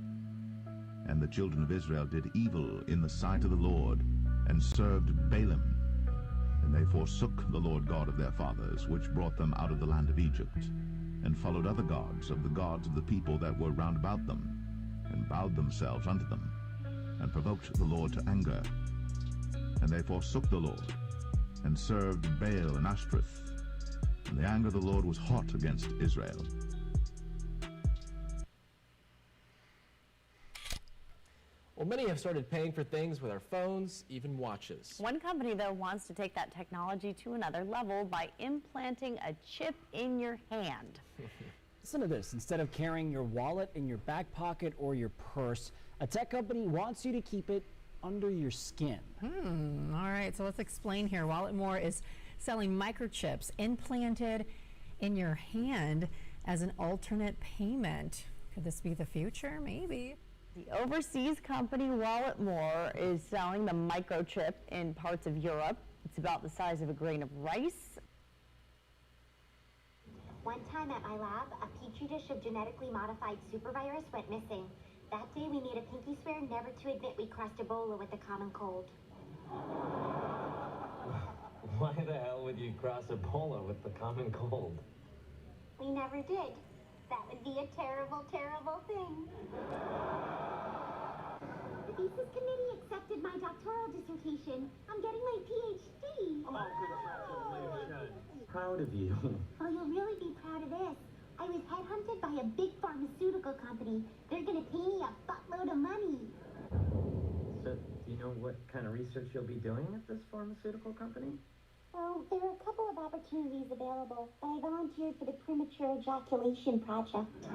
And the children of Israel did evil in the sight of the Lord, and served Balaam. And they forsook the Lord God of their fathers, which brought them out of the land of Egypt, and followed other gods of the people that were round about them, and bowed themselves unto them, and provoked the Lord to anger. And they forsook the Lord, and served Baal and Ashtoreth. And the anger of the Lord was hot against Israel. Well, many have started paying for things with our phones, even watches. One company, though, wants to take that technology to another level by implanting a chip in your hand. Listen to this. Instead of carrying your wallet in your back pocket or your purse, a tech company wants you to keep it under your skin. All right, so let's explain here. Walletmore is selling microchips implanted in your hand as an alternate payment. Could this be the future? Maybe. The overseas company Walletmore is selling the microchip in parts of Europe. It's about the size of a grain of rice. One time at my lab, a petri dish of genetically modified supervirus went missing. That day we made a pinky swear never to admit we crossed Ebola with the common cold. Why the hell would you cross Ebola with the common cold? We never did. That would be a terrible, terrible thing. The thesis committee accepted my doctoral dissertation. I'm getting my PhD. Oh, congratulations. Proud of you. Oh, you'll really be proud of this. I was headhunted by a big pharmaceutical company. They're gonna pay me a buttload of money. So, do you know what kind of research you'll be doing at this pharmaceutical company? Oh, there are a couple of opportunities available, but I volunteered for the premature ejaculation project.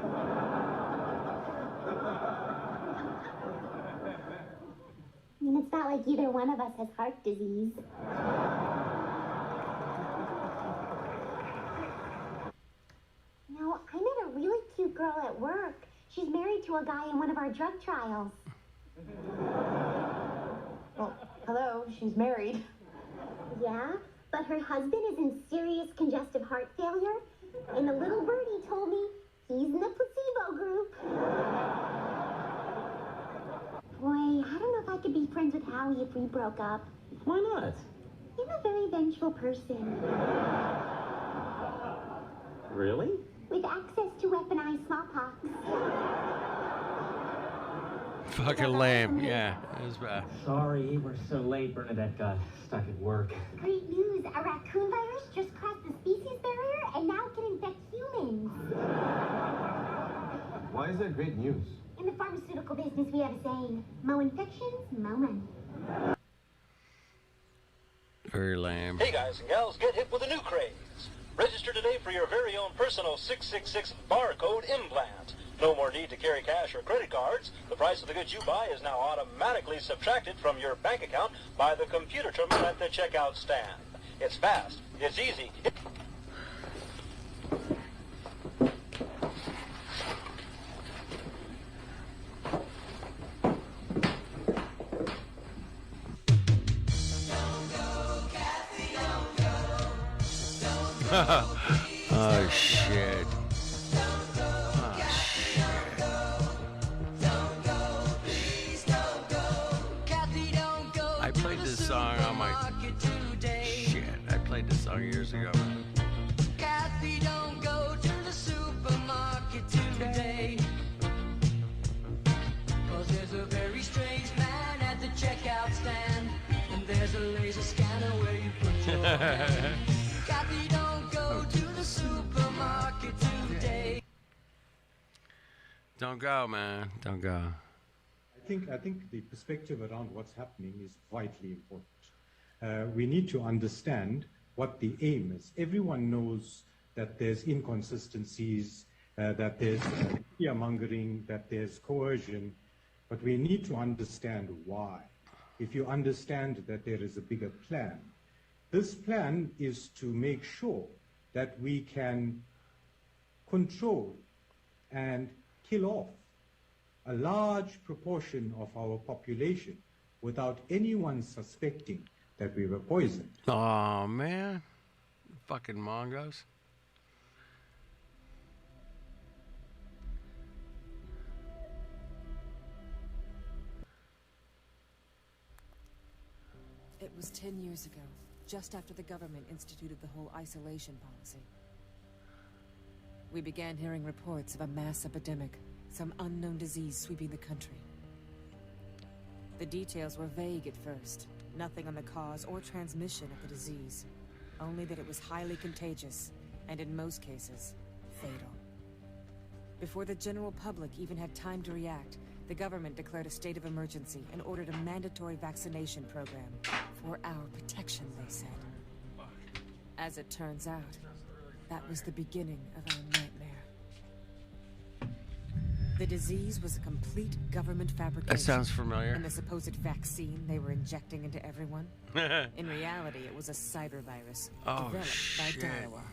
I mean, it's not like either one of us has heart disease. No, I met a really cute girl at work. She's married to a guy in one of our drug trials. Well, hello, she's married. Yeah, but her husband is in serious congestive heart failure, and the little birdie told me he's in the placebo group. Boy, I don't know if I could be friends with Howie if we broke up. Why not? I'm a very vengeful person. Really? With access to weaponized smallpox. Fucking lame. Yeah, it was bad. Sorry, we're so late. Bernadette got stuck at work. Great news! A raccoon virus just crossed the species barrier and now can infect humans. Why is that great news? In the pharmaceutical business, we have a saying: mo infections, mo money. Very lame. Hey guys and gals, get hip with a new craze. Register today for your very own personal 666 barcode implant. No more need to carry cash or credit cards. The price of the goods you buy is now automatically subtracted from your bank account by the computer terminal at the checkout stand. It's fast. It's easy. Oh shit. I played this song on my shit. I played this song years ago. Kathy, don't go to the supermarket today. 'Cause there's a very strange man at the checkout stand. And there's a laser scanner where you put your hand. Kathy, don't go to the supermarket today. Don't go, man. Don't go. I think the perspective around what's happening is vitally important. We need to understand what the aim is. Everyone knows that there's inconsistencies, that there's fear-mongering, that there's coercion, but we need to understand why. If you understand that there is a bigger plan, this plan is to make sure that we can control and kill off a large proportion of our population without anyone suspecting that we were poisoned. Oh man, fucking Mongos. It was 10 years ago, just after the government instituted the whole isolation policy. We began hearing reports of a mass epidemic, some unknown disease sweeping the country. The details were vague at first, nothing on the cause or transmission of the disease, only that it was highly contagious, and in most cases, fatal. Before the general public even had time to react, the government declared a state of emergency and ordered a mandatory vaccination program for our protection, they said. As it turns out, that was the beginning of our nightmare. The disease was a complete government fabrication. That sounds familiar. And the supposed vaccine they were injecting into everyone? In reality, it was a cyber virus developed by Daiwa.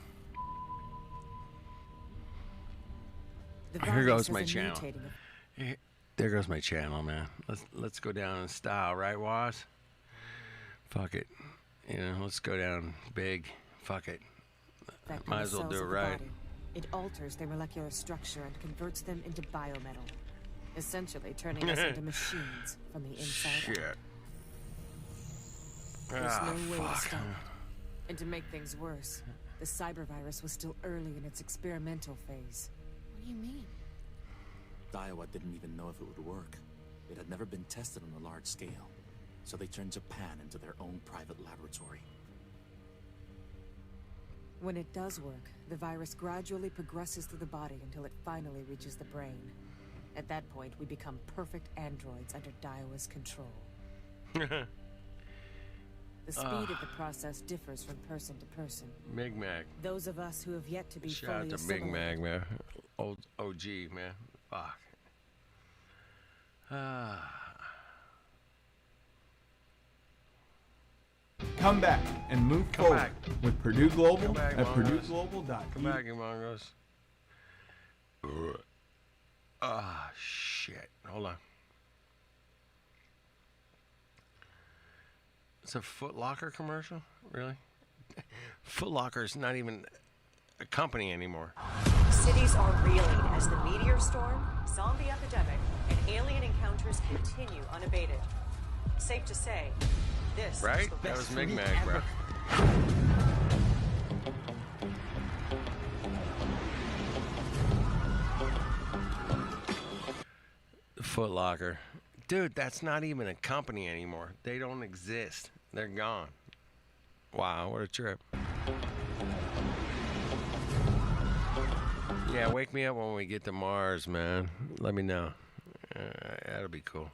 Here goes my channel. There goes my channel, man. Let's go down in style, right, Waz? Fuck it. You know, let's go down big. Fuck it. Might as well do it right. It alters their molecular structure and converts them into biometal, essentially turning us into machines from the inside out. There's no way to stop it. And to make things worse, the cyber virus was still early in its experimental phase. What do you mean? Daiwa didn't even know if it would work. It had never been tested on a large scale, so they turned Japan into their own private laboratory. When it does work, the virus gradually progresses through the body until it finally reaches the brain. At that point, we become perfect androids under Daiwa's control. The speed of the process differs from person to person. Big Mac. Those of us who have yet to be Shout fully out to assimilated. Big Mac, man. Old OG, man. Fuck. Come back and move forward with Purdue Global back, at Mongols. PurdueGlobal.edu. Come back, you Mongos. Ah, shit. Hold on. It's a Foot Locker commercial? Really? Foot Locker's not even a company anymore. Cities are reeling as the meteor storm, zombie epidemic, and alien encounters continue unabated. Safe to say, this is Right? the That best was Mig week Mag, bro. ever. Foot Locker. Dude, that's not even a company anymore. They don't exist. They're gone. Wow, what a trip. Yeah, wake me up when we get to Mars, man. Let me know. That'll be cool.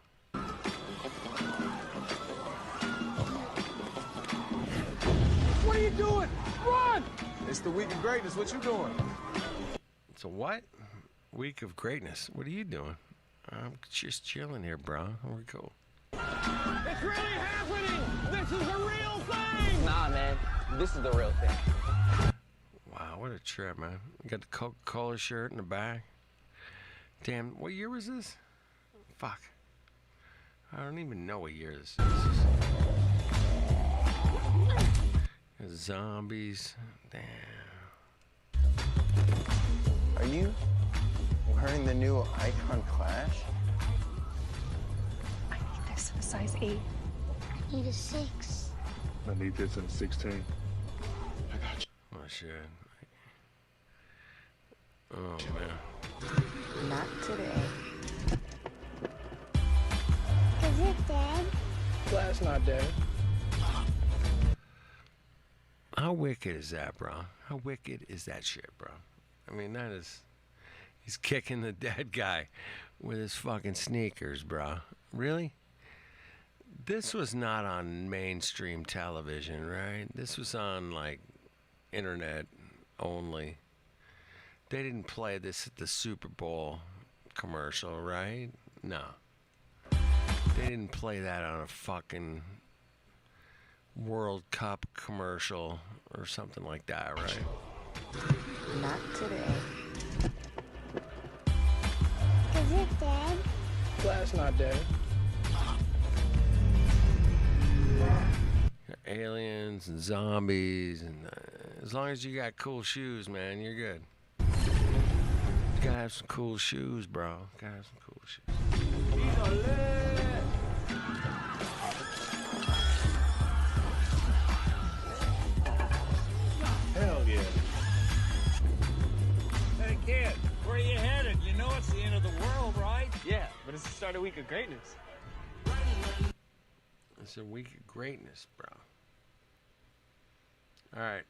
What are you doing? Run! It's the week of greatness. What you doing? So what? Week of greatness. What are you doing? I'm just chilling here, bro. We're cool. It's really happening! This is a real thing! Nah, man. This is the real thing. Wow, what a trip, man. You got the Coca-Cola shirt in the back. Damn, what year was this? Fuck. I don't even know what year this is. Zombies. Damn. Are you wearing the new Icon Clash? I need this in a size 8. I need a 6. I need this in a 16. Oh, shit. Oh, man. Not today. Is it dead? Glass not dead. How wicked is that, bro? How wicked is that shit, bro? I mean, that is... He's kicking the dead guy with his fucking sneakers, bro. Really? This was not on mainstream television, right? This was on, like, internet only. They didn't play this at the Super Bowl commercial, right? No. They didn't play that on a fucking World Cup commercial or something like that, right? Not today. Is it dead? Glass not dead. Aliens and zombies, and as long as you got cool shoes, man, you're good. You gotta have some cool shoes, bro. Gotta have some cool shoes. Hell yeah. Hey, kid, where are you headed? You know it's the end of the world, right? Yeah, but it's the start of week of greatness. It's a week of greatness, bro. All right.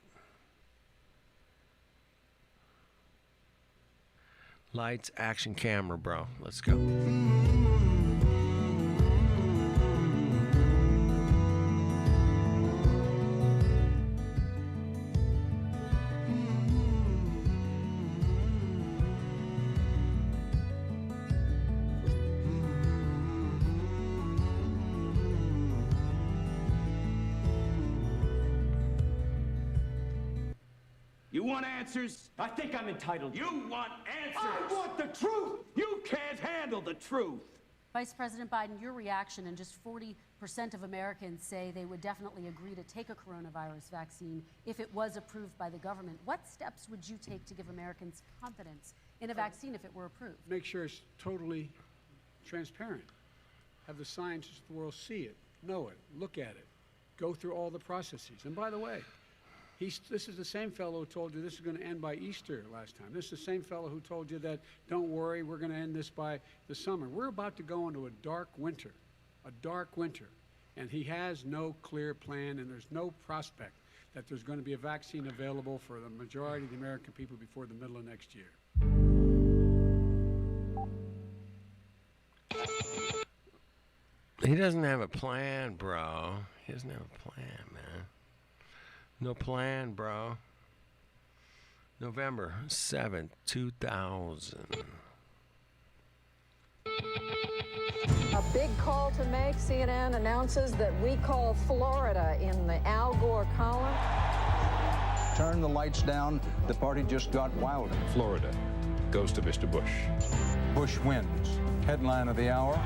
Lights, action, camera, bro. Let's go. You want answers? I think I'm entitled. You want answers? I want the truth! You can't handle the truth! Vice President Biden, your reaction, and just 40% of Americans say they would definitely agree to take a coronavirus vaccine if it was approved by the government. What steps would you take to give Americans confidence in a vaccine if it were approved? Make sure it's totally transparent. Have the scientists of the world see it, know it, look at it, go through all the processes. And by the way, this is the same fellow who told you this is going to end by Easter last time. This is the same fellow who told you that, don't worry, we're going to end this by the summer. We're about to go into a dark winter, and he has no clear plan, and there's no prospect that there's going to be a vaccine available for the majority of the American people before the middle of next year. He doesn't have a plan, bro. He doesn't have a plan, man. No plan, bro. November 7th, 2000. A big call to make. CNN announces that we call Florida in the Al Gore column. Turn the lights down. The party just got wilder. Florida goes to Mr. Bush. Bush wins. Headline of the hour.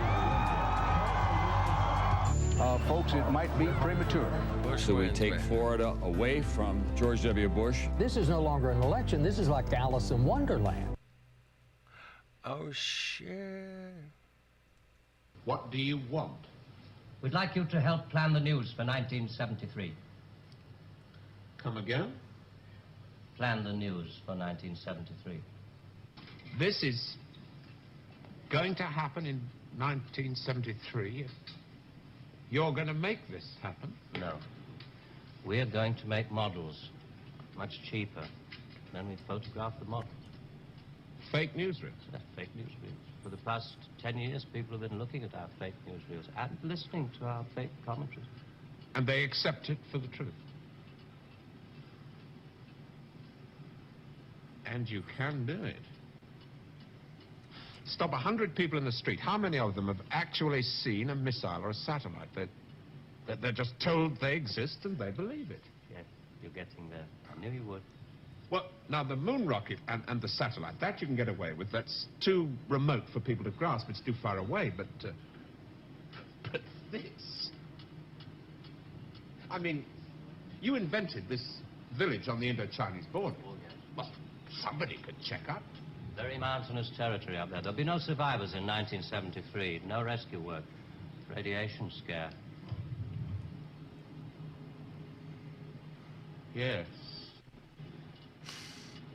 Folks, it might be premature. So we take Florida away from George W. Bush. This is no longer an election. This is like Alice in Wonderland. Oh, shit. What do you want? We'd like you to help plan the news for 1973. Come again? Plan the news for 1973. This is going to happen in 1973. You're going to make this happen? No. We're going to make models, much cheaper. Then we photograph the models. Fake newsreels? Fake newsreels. For the past 10 years, people have been looking at our fake newsreels and listening to our fake commentaries. And they accept it for the truth? And you can do it. Stop 100 people in the street. How many of them have actually seen a missile or a satellite? They're just told they exist and they believe it. Yes, you're getting there. I knew you would. Well, now, the moon rocket and the satellite, that you can get away with. That's too remote for people to grasp. It's too far away, but this... I mean, you invented this village on the Indo-Chinese border. Oh, yes. Well, somebody could check up. Very mountainous territory up there. There'll be no survivors in 1973. No rescue work. Radiation scare. Yes.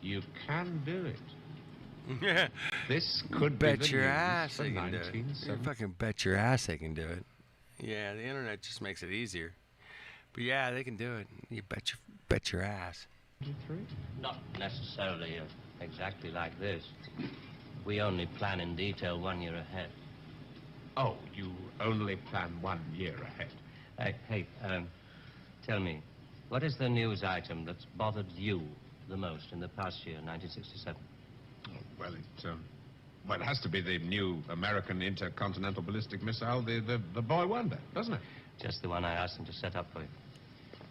You can do it. Yeah. This could bet be the your news ass for they can do it. You 1970. fucking bet your ass they can do it. Yeah, the internet just makes it easier. But yeah, they can do it. You bet your ass. Not necessarily exactly like this. We only plan in detail 1 year ahead. Oh, you only plan 1 year ahead. Hey, tell me, what is the news item that's bothered you the most in the past year, 1967? Oh, well, it has to be the new American intercontinental ballistic missile, the Boy Wonder, doesn't it? Just the one I asked him to set up for you.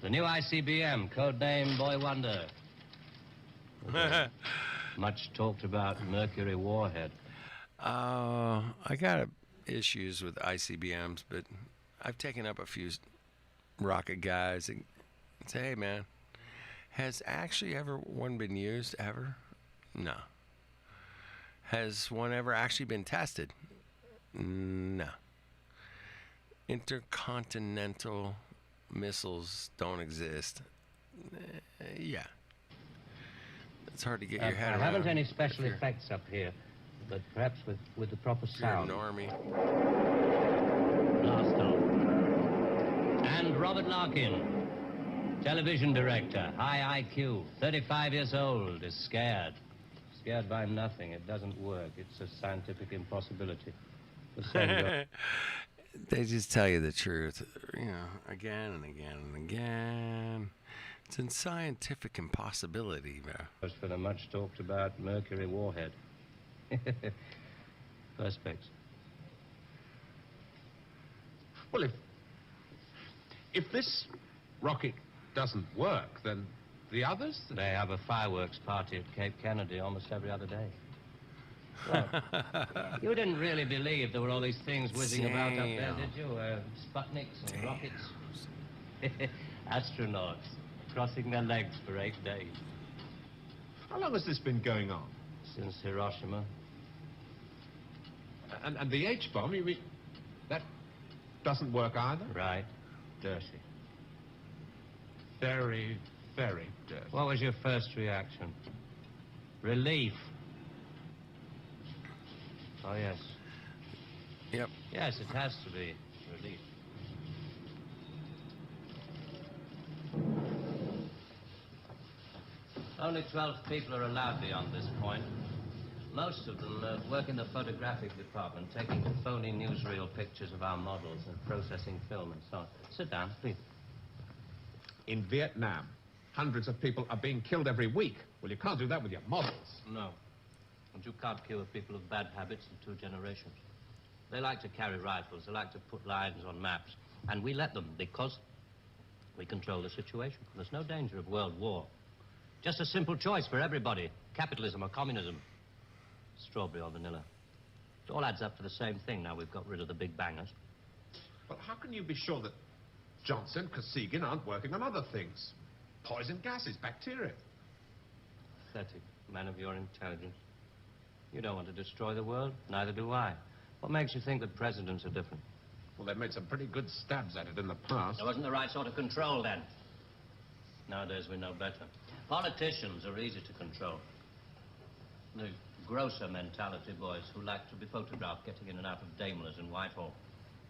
The new ICBM, codename Boy Wonder. Much talked about Mercury warhead. I got issues with ICBMs, but I've taken up a few rocket guys and say, hey, man, has actually ever one been used ever? No. Has one ever actually been tested? No. Intercontinental missiles don't exist. Yeah. It's hard to get your head around. I haven't any special effects up here, but perhaps with the proper sound. You're an normie. Blast off. And Robert Larkin, television director, high IQ, 35 years old, is scared. Scared by nothing. It doesn't work. It's a scientific impossibility. The same They just tell you the truth, again and again and again. It's a scientific impossibility, bro. As for the much talked about Mercury warhead. Perspex. Well, if this rocket doesn't work, then the others? They have a fireworks party at Cape Kennedy almost every other day. Well, you didn't really believe there were all these things whizzing about up there, did you? Sputniks and rockets. Astronauts crossing their legs for 8 days. How long has this been going on? Since Hiroshima. And the H-bomb, you mean, that doesn't work either? Right. Dirty. Very, very dirty. What was your first reaction? Relief. Oh, yes. Yep. Yes, it has to be relief. Only 12 people are allowed beyond this point. Most of them work in the photographic department, taking phony newsreel pictures of our models and processing film and so on. Sit down, please. In Vietnam, hundreds of people are being killed every week. Well, you can't do that with your models. No. And you can't cure people of bad habits in 2 generations. They like to carry rifles. They like to put lines on maps. And we let them because we control the situation. There's no danger of world war. Just a simple choice for everybody. Capitalism or communism. Strawberry or vanilla. It all adds up to the same thing now we've got rid of the big bangers. Well, how can you be sure that Johnson, Kosygin aren't working on other things? Poison gases, bacteria. Pathetic man of your intelligence. You don't want to destroy the world, neither do I. What makes you think that presidents are different? Well, they've made some pretty good stabs at it in the past. There wasn't the right sort of control then. Nowadays we know better. Politicians are easy to control. The grosser mentality boys who like to be photographed getting in and out of Daimlers in Whitehall.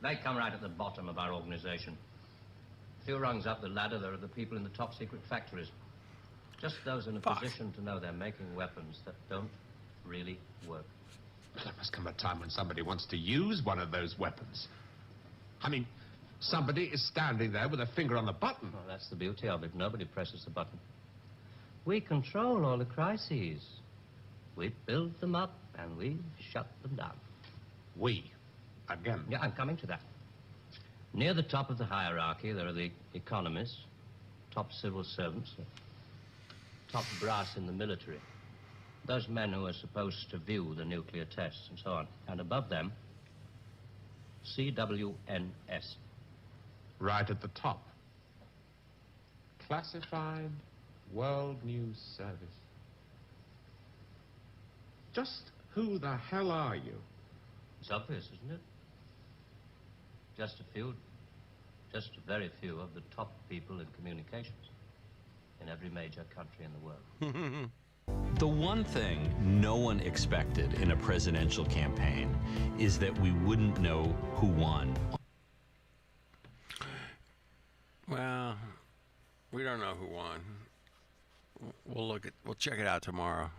They come right at the bottom of our organization. A few rungs up the ladder, there are the people in the top secret factories. Just those in a position to know they're making weapons that don't really work. Well, there must come a time when somebody wants to use one of those weapons. I mean, somebody is standing there with a finger on the button. Well, that's the beauty of it. Nobody presses the button. We control all the crises. We build them up and we shut them down. We? Again? Yeah, I'm coming to that. Near the top of the hierarchy, there are the economists, top civil servants, top brass in the military. Those men who are supposed to view the nuclear tests and so on. And above them, CWNS. Right at the top. Classified World News Service. Just who the hell are you? It's obvious, isn't it? Just a very few of the top people in communications in every major country in the world. The one thing no one expected in a presidential campaign is that we wouldn't know who won. Well, we don't know who won. We'll check it out tomorrow.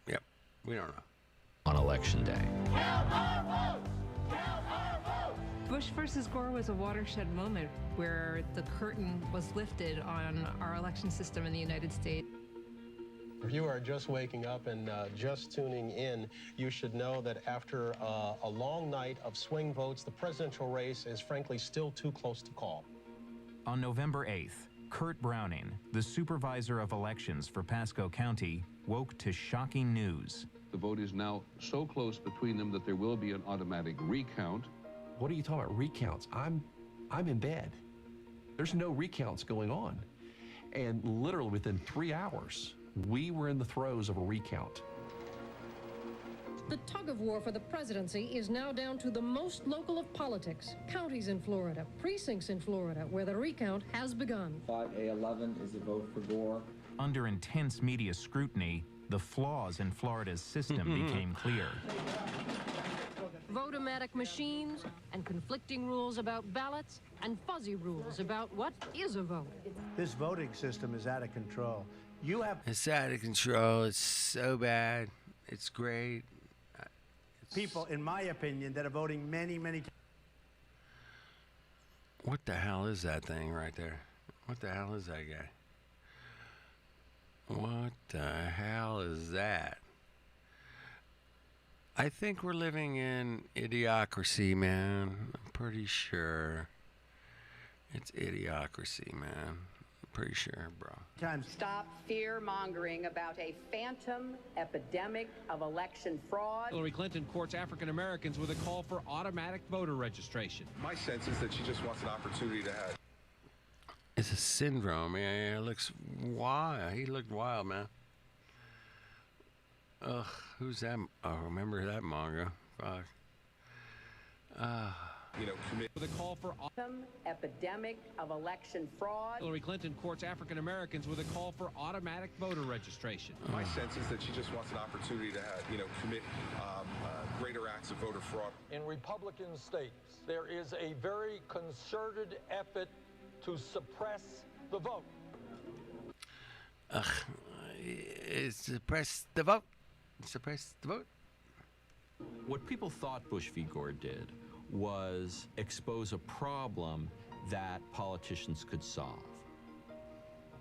Yep, we don't know. On election day. Bush versus Gore was a watershed moment where the curtain was lifted on our election system in the United States. If you are just waking up and just tuning in, you should know that after a long night of swing votes, the presidential race is frankly still too close to call. On November 8th, Kurt Browning, the supervisor of elections for Pasco County, woke to shocking news. The vote is now so close between them that there will be an automatic recount. What are you talking about recounts? I'm in bed. There's no recounts going on. And literally within 3 hours, we were in the throes of a recount. The tug-of-war for the presidency is now down to the most local of politics. Counties in Florida, precincts in Florida, where the recount has begun. 5A11 is the vote for Gore. Under intense media scrutiny, the flaws in Florida's system became clear. Vote-o-matic machines and conflicting rules about ballots and fuzzy rules about what is a vote. This voting system is out of control. It's out of control. It's so bad. It's great. People, in my opinion, that are voting many times. What the hell is that thing right there? What the hell is that guy? What the hell is that? I think we're living in idiocracy, man. I'm pretty sure it's idiocracy, man. I'm pretty sure, bro. Stop fear-mongering about a phantom epidemic of election fraud. Hillary Clinton courts African Americans with a call for automatic voter registration. My sense is that she just wants an opportunity to have. It's a syndrome. Yeah, it looks wild. He looked wild, man. Ugh, who's that? Oh, remember that manga? Fuck. Commit with a call for epidemic of election fraud. Hillary Clinton courts African Americans with a call for automatic voter registration. My sense is that she just wants an opportunity to have, commit greater acts of voter fraud. In Republican states, there is a very concerted effort to suppress the vote. Suppress the vote. Suppress the vote. What people thought Bush v. Gore did was expose a problem that politicians could solve.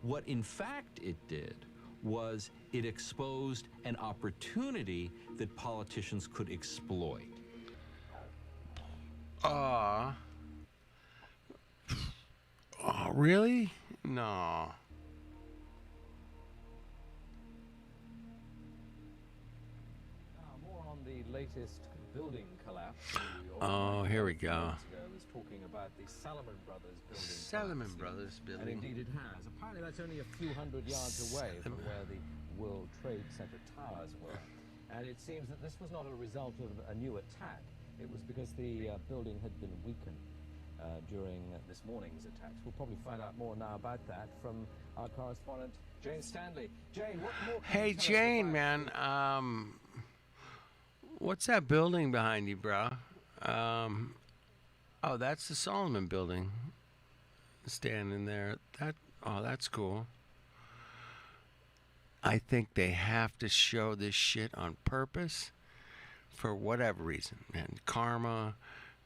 What in fact it did was it exposed an opportunity that politicians could exploit. Oh, really? No. More on the latest building collapse. Oh, here we go. Was talking about the Salomon Brothers building. Salomon Brothers building. And indeed it has. Apparently that's only a few hundred yards away from where the World Trade Center towers were. And it seems that this was not a result of a new attack. it was because the building had been weakened during this morning's attacks. We'll probably find out more now about that from our correspondent, Jane Stanley. Jane, what more can Hey, you tell us Jane, about- man. What's that building behind you, bro? Oh, that's the Solomon Building. Standing there. That's cool. I think they have to show this shit on purpose for whatever reason, man. Karma,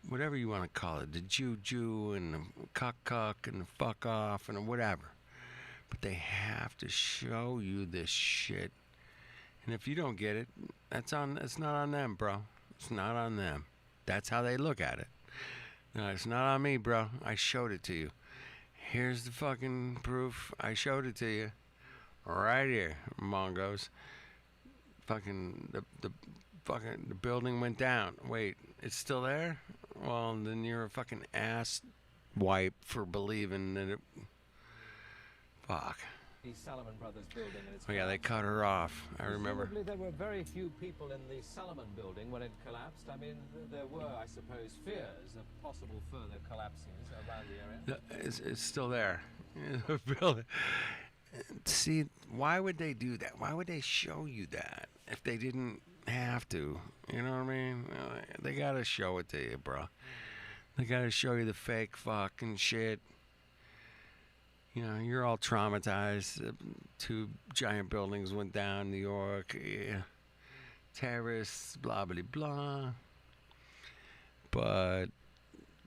whatever you want to call it. The juju and the cuck and the fuck off and whatever. But they have to show you this shit. And if you don't get it, it's not on them, bro. It's not on them. That's how they look at it. No, it's not on me, bro. I showed it to you. Here's the fucking proof. I showed it to you. Right here, Mongos. Fucking the building went down. Wait, it's still there? Well, then you're a fucking ass wipe for believing that it. Fuck. The Salomon Brothers building. And it's Oh yeah, they cut her off. I remember. Presumably there were very few people in the Salomon building when it collapsed. I mean, there were, I suppose, fears of possible further collapses around the area. It's still there. The building. See, why would they do that? Why would they show you that if they didn't have to? You know what I mean? They gotta show it to you, bro. They gotta show you the fake fucking shit. You know, you're all traumatized. 2 giant buildings went down in New York. Yeah. Terrorists, blah, blah, blah. But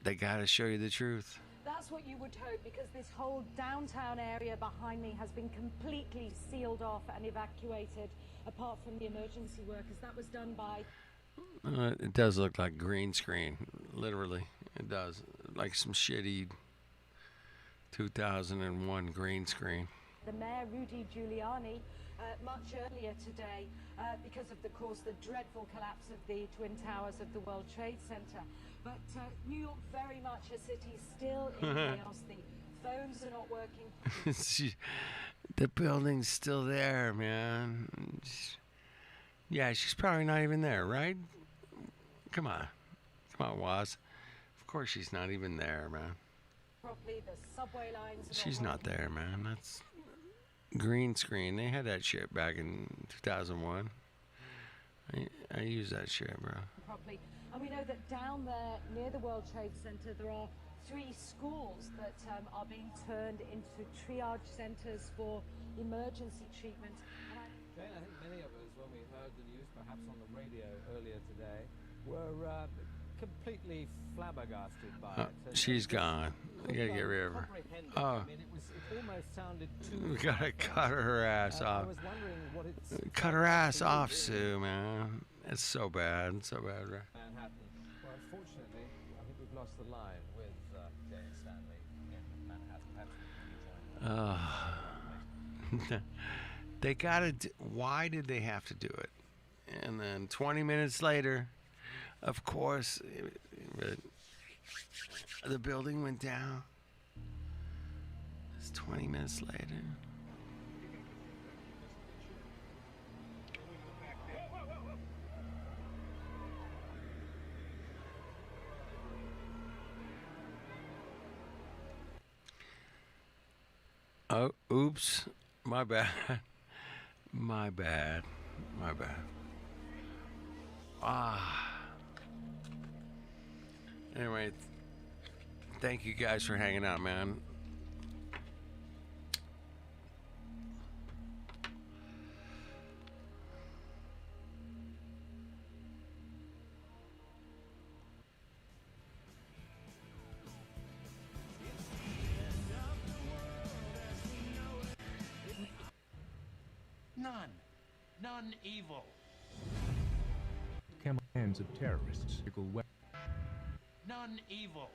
they gotta show you the truth. That's what you would hope, because this whole downtown area behind me has been completely sealed off and evacuated, apart from the emergency workers. That was done by... It does look like green screen, literally. It does. Like some shitty 2001 green screen. The mayor, Rudy Giuliani, much earlier today, because of, course, the dreadful collapse of the Twin Towers of the World Trade Center. But New York, very much a city still in chaos. The phones are not working. The building's still there, man. Yeah, she's probably not even there, right? Come on, Waz. Of course she's not even there, man. Properly, the subway lines are She's not there, man. That's green screen. They had that shit back in 2001. I use that shit, bro. Properly. And we know that down there near the World Trade Center there are 3 schools that are being turned into triage centers for emergency treatment. Jane, I think many of us, when we heard the news, perhaps on the radio earlier today, were completely flabbergasted by it. She's gone. We gotta get rid of her. Oh. I mean, it almost sounded too... We gotta cut her ass off. I was wondering what it's... Cut her ass off, Sue, man. It's so bad. It's so bad, right? Manhattan. Well, unfortunately, I think we've lost the line with Jane Stanley in Manhattan. Perhaps they gotta. Why did they have to do it? And then 20 minutes later, of course, the building went down. It's 20 minutes later. Oh, oops. My bad. My bad. Anyway, thank you guys for hanging out, man. None evil. Hands of terrorists. None evil.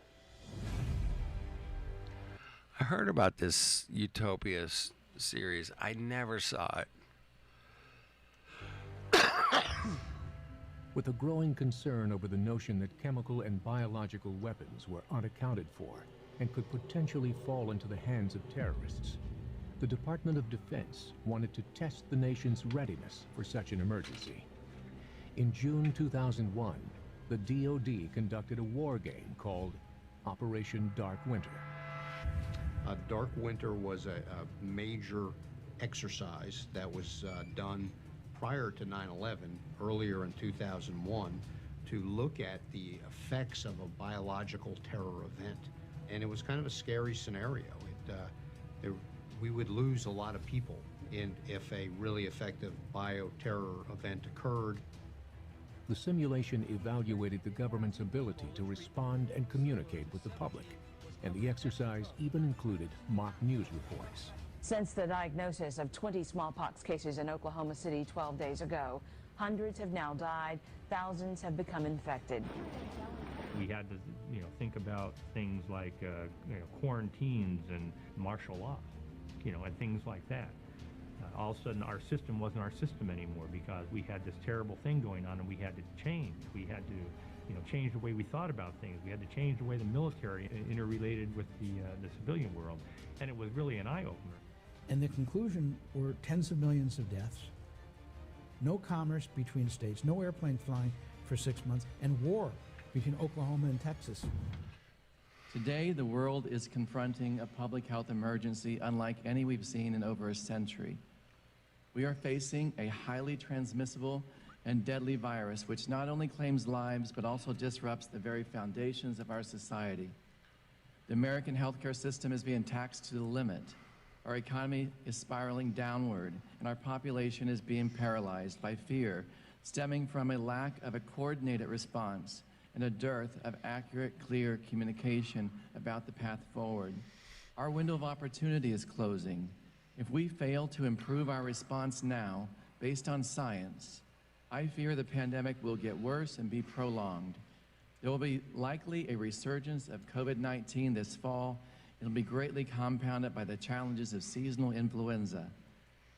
I heard about this Utopia series. I never saw it. With a growing concern over the notion that chemical and biological weapons were unaccounted for and could potentially fall into the hands of terrorists, the Department of Defense wanted to test the nation's readiness for such an emergency. In June 2001, the DoD conducted a war game called Operation Dark Winter. Dark Winter was a major exercise that was done prior to 9/11, earlier in 2001, to look at the effects of a biological terror event. And it was kind of a scary scenario. We would lose a lot of people if a really effective bioterror event occurred. The simulation evaluated the government's ability to respond and communicate with the public, and the exercise even included mock news reports. Since the diagnosis of 20 smallpox cases in Oklahoma City 12 days ago, hundreds have now died, thousands have become infected. We had to, think about things like, quarantines and martial law, and things like that. All of a sudden, our system wasn't our system anymore because we had this terrible thing going on, and we had to change. We had to, change the way we thought about things. We had to change the way the military interrelated with the civilian world, and it was really an eye-opener. And the conclusion were tens of millions of deaths, no commerce between states, no airplane flying for 6 months, and war between Oklahoma and Texas. Today, the world is confronting a public health emergency unlike any we've seen in over a century. We are facing a highly transmissible and deadly virus which not only claims lives but also disrupts the very foundations of our society. The American healthcare system is being taxed to the limit. Our economy is spiraling downward, and our population is being paralyzed by fear stemming from a lack of a coordinated response and a dearth of accurate, clear communication about the path forward. Our window of opportunity is closing. If we fail to improve our response now, based on science, I fear the pandemic will get worse and be prolonged. There will be likely a resurgence of COVID-19 this fall. It'll be greatly compounded by the challenges of seasonal influenza.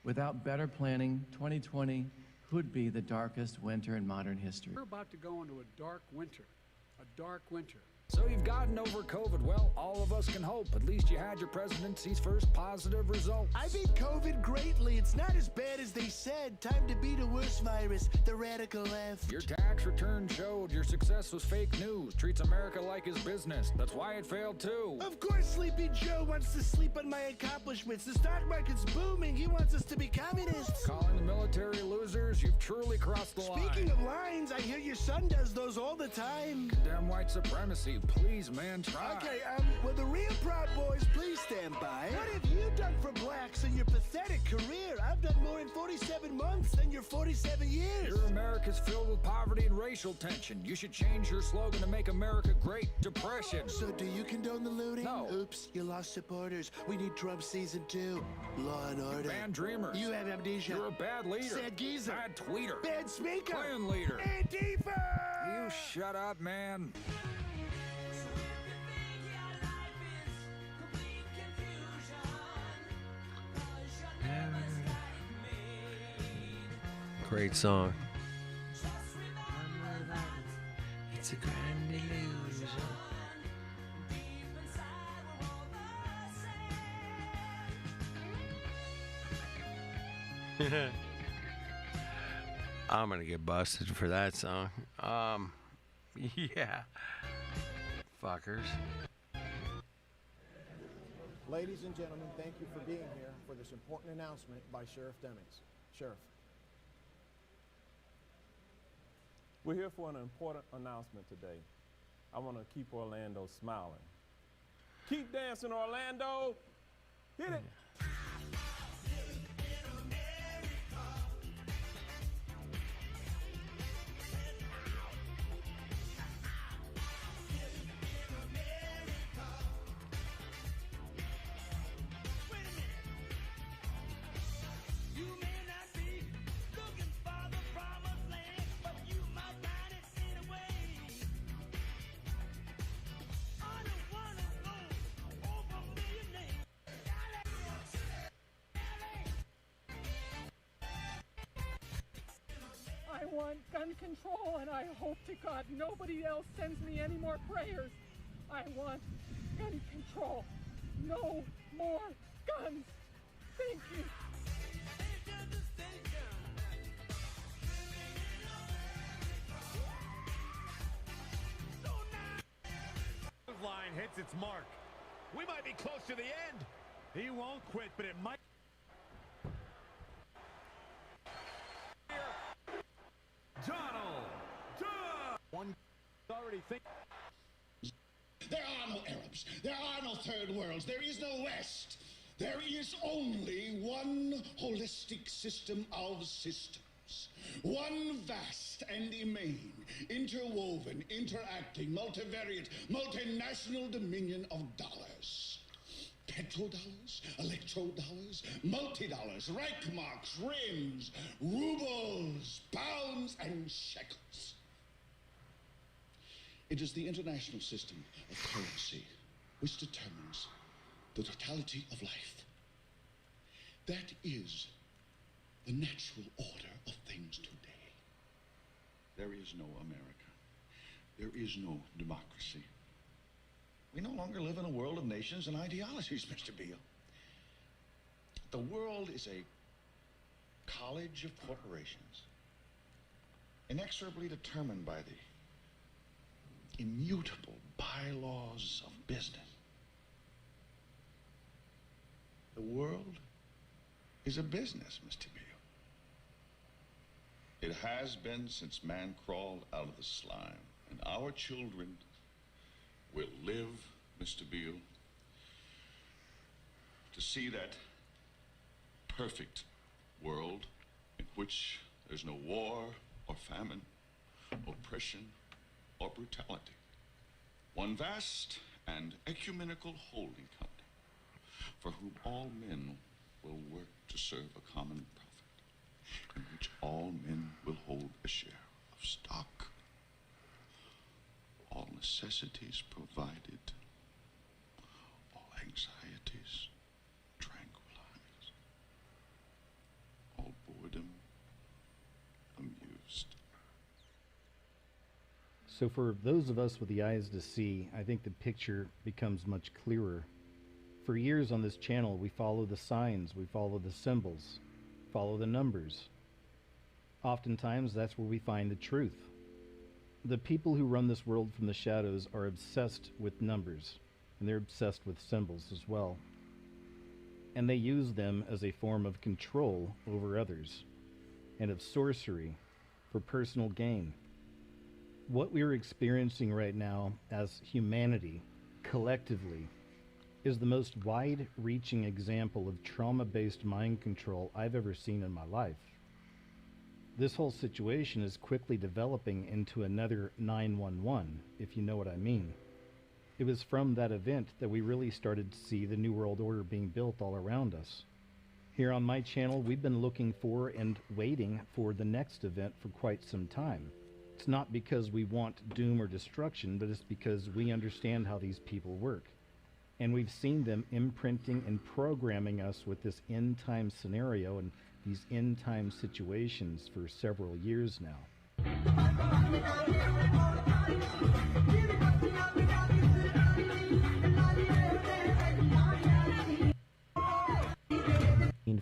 Without better planning, 2020 could be the darkest winter in modern history. We're about to go into a dark winter. A dark winter. So you've gotten over COVID. Well, all of us can hope. At least you had your presidency's first positive results. I beat COVID greatly. It's not as bad as they said. Time to beat a worse virus, the radical left. Your tax return showed your success was fake news. Treats America like his business. That's why it failed too. Of course Sleepy Joe wants to sleep on my accomplishments. The stock market's booming. He wants us to be communists. Calling the military losers, you've truly crossed the line. Speaking of lines, I hear your son does those all the time. Condemn white supremacy. Please, man, try. Okay, well, the real Proud Boys, please stand by. What have you done for blacks in your pathetic career? I've done more in 47 months than your 47 years. Your America's filled with poverty and racial tension. You should change your slogan to make America great. Depression. So do you condone the looting? No. Oops, you lost supporters. We need Trump season 2. Law and order. Bad dreamers. You have amnesia. You're a bad leader. Sad geezer. Bad tweeter. Bad speaker. Plan leader. Antifa! You shut up, man. Great song. It's a grand illusion. I'm gonna get busted for that song. Yeah. Fuckers. Ladies and gentlemen, thank you for being here for this important announcement by Sheriff Demings. Sheriff. We're here for an important announcement today. I want to keep Orlando smiling. Keep dancing, Orlando. Hit it. I want gun control, and I hope to God nobody else sends me any more prayers. I want gun control. No more guns. Thank you. line hits its mark. We might be close to the end. He won't quit, but it might. Donald Duck! One already think. There are no Arabs. There are no third worlds. There is no West. There is only one holistic system of systems. One vast and immane, interwoven, interacting, multivariate, multinational dominion of dollars. Petrodollars, electrodollars, multi-dollars, Reichmarks, rims, rubles, pounds, and shekels. It is the international system of currency which determines the totality of life. That is the natural order of things today. There is no America. There is no democracy. We no longer live in a world of nations and ideologies, Mr. Beale. The world is a college of corporations, inexorably determined by the immutable bylaws of business. The world is a business, Mr. Beale. It has been since man crawled out of the slime, and our children will live, Mr. Beale, to see that perfect world in which there's no war or famine, oppression or brutality. One vast and ecumenical holding company for whom all men will work to serve a common profit, in which all men will hold a share of stock, all necessities provided, all anxieties tranquilized, all boredom amused. So for those of us with the eyes to see, I think the picture becomes much clearer. For years on this channel, we follow the signs, we follow the symbols, follow the numbers. Oftentimes, that's where we find the truth. The people who run this world from the shadows are obsessed with numbers, and they're obsessed with symbols as well. And they use them as a form of control over others, and of sorcery for personal gain. What we're experiencing right now as humanity, collectively, is the most wide-reaching example of trauma-based mind control I've ever seen in my life. This whole situation is quickly developing into another 9/11, if you know what I mean. It was from that event that we really started to see the New World Order being built all around us. Here on my channel, we've been looking for and waiting for the next event for quite some time. It's not because we want doom or destruction, but it's because we understand how these people work. And we've seen them imprinting and programming us with this end-time scenario and these end-time situations for several years now.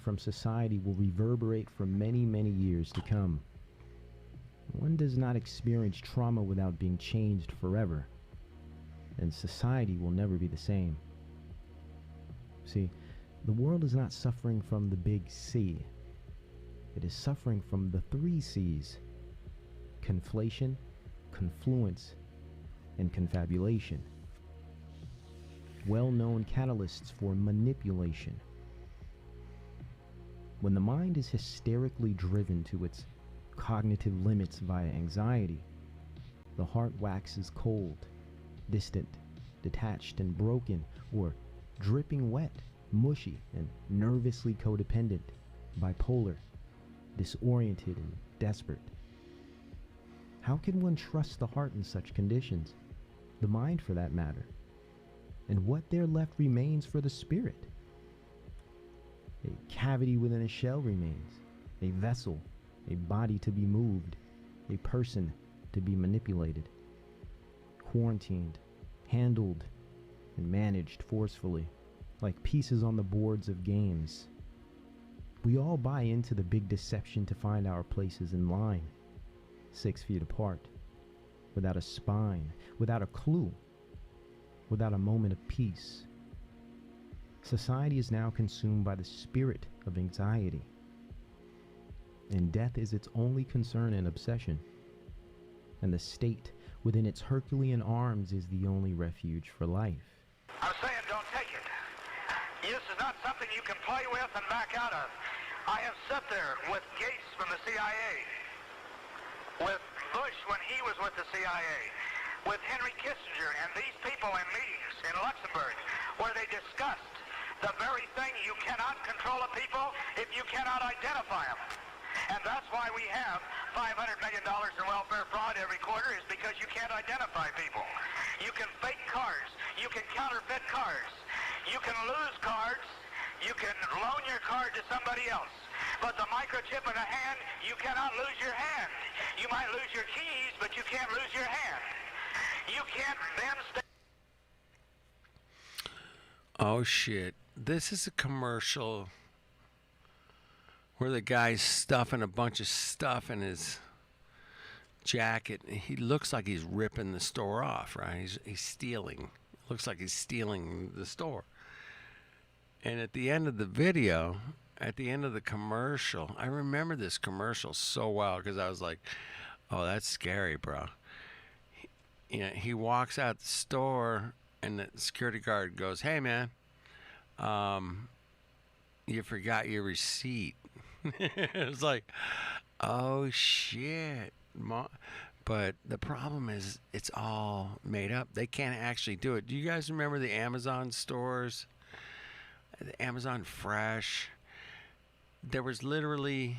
From society will reverberate for many, many years to come. One does not experience trauma without being changed forever, and society will never be the same. See, the world is not suffering from the big C. It is suffering from the 3 C's: conflation, confluence, and confabulation. Well-known catalysts for manipulation. When the mind is hysterically driven to its cognitive limits via anxiety, the heart waxes cold, distant, detached, and broken, or dripping wet, mushy, and nervously codependent, bipolar, disoriented, and desperate. How can one trust the heart in such conditions? The mind, for that matter. And what there left remains for the spirit? A cavity within a shell remains, a vessel, a body to be moved, a person to be manipulated, quarantined, handled, and managed forcefully, like pieces on the boards of games. We all buy into the big deception to find our places in line, 6 feet apart, without a spine, without a clue. without a moment of peace. Society is now consumed by the spirit of anxiety, and death is its only concern and obsession. And the state within its Herculean arms is the only refuge for life. I'm saying don't take it. This is not something you can play with and back out of. I have sat there with Gates from the CIA, with Bush when he was with the CIA, with Henry Kissinger and these people in meetings in Luxembourg where they discussed the very thing you cannot control a people if you cannot identify them. And that's why we have $500 million in welfare fraud every quarter, is because you can't identify people. You can fake cards. You can counterfeit cards. You can lose cards. You can loan your card to somebody else. But the microchip in a hand, you cannot lose your hand. You might lose your keys, but you can't lose your hand. You can't then stay. Oh shit. This is a commercial where the guy's stuffing a bunch of stuff in his jacket. He looks like he's ripping the store off, right? He's stealing. Looks like he's stealing the store. And at the end of the video, at the end of the commercial, I remember this commercial so well because I was like, oh, that's scary, bro. He walks out the store and the security guard goes, hey, man, you forgot your receipt. It was like, oh, shit. But the problem is it's all made up. They can't actually do it. Do you guys remember the Amazon stores? The Amazon Fresh? There was literally,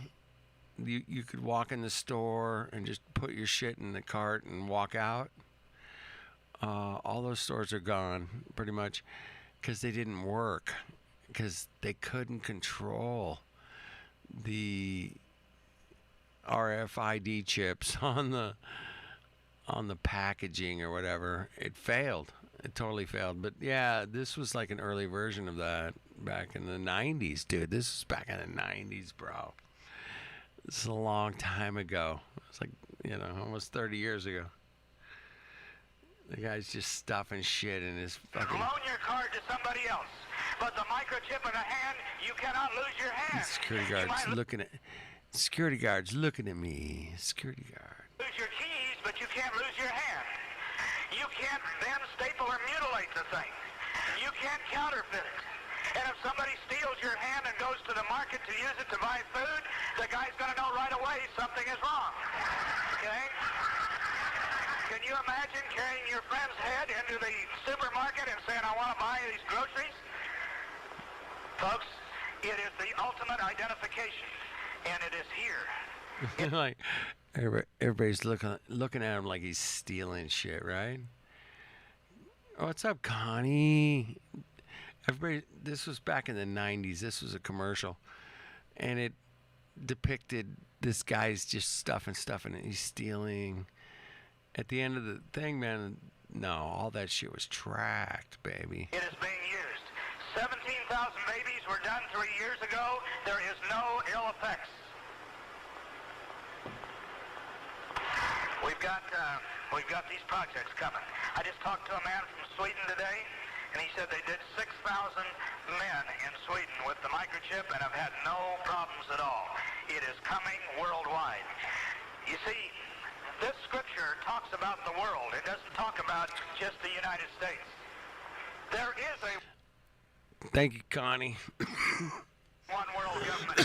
you could walk in the store and just put your shit in the cart and walk out. All those stores are gone, pretty much, because they didn't work, because they couldn't control the RFID chips on the packaging or whatever. It failed. It totally failed. But yeah, this was like an early version of that back in the 90s, dude. This was back in the 90s, bro. This is a long time ago. It's like, almost 30 years ago. The guy's just stuffing shit in his fucking... Loan your card to somebody else. But the microchip in a hand, you cannot lose your hand. Security guard's looking at... Security guard's looking at me. Security guard. Lose your keys, but you can't lose your hand. You can't then staple or mutilate the thing. You can't counterfeit it. And if somebody steals your hand and goes to the market to use it to buy food, the guy's going to know right away something is wrong. Okay? Can you imagine carrying your friend's head into the supermarket and saying, I want to buy these groceries? Folks, it is the ultimate identification, and it is here. Like, everybody's looking at him like he's stealing shit, right? What's up, Connie? Everybody, this was back in the 90s. This was a commercial, and it depicted this guy's just stuffing, and he's stealing. At the end of the thing, man, no, all that shit was tracked, baby. It is being used. 17,000 babies were done 3 years ago. There is no ill effects. We've got these projects coming. I just talked to a man from Sweden today, and he said they did 6,000 men in Sweden with the microchip and have had no problems at all. It is coming worldwide. You see, this scripture talks about the world. It doesn't talk about just the United States. There is a... Thank you, Connie. one world government.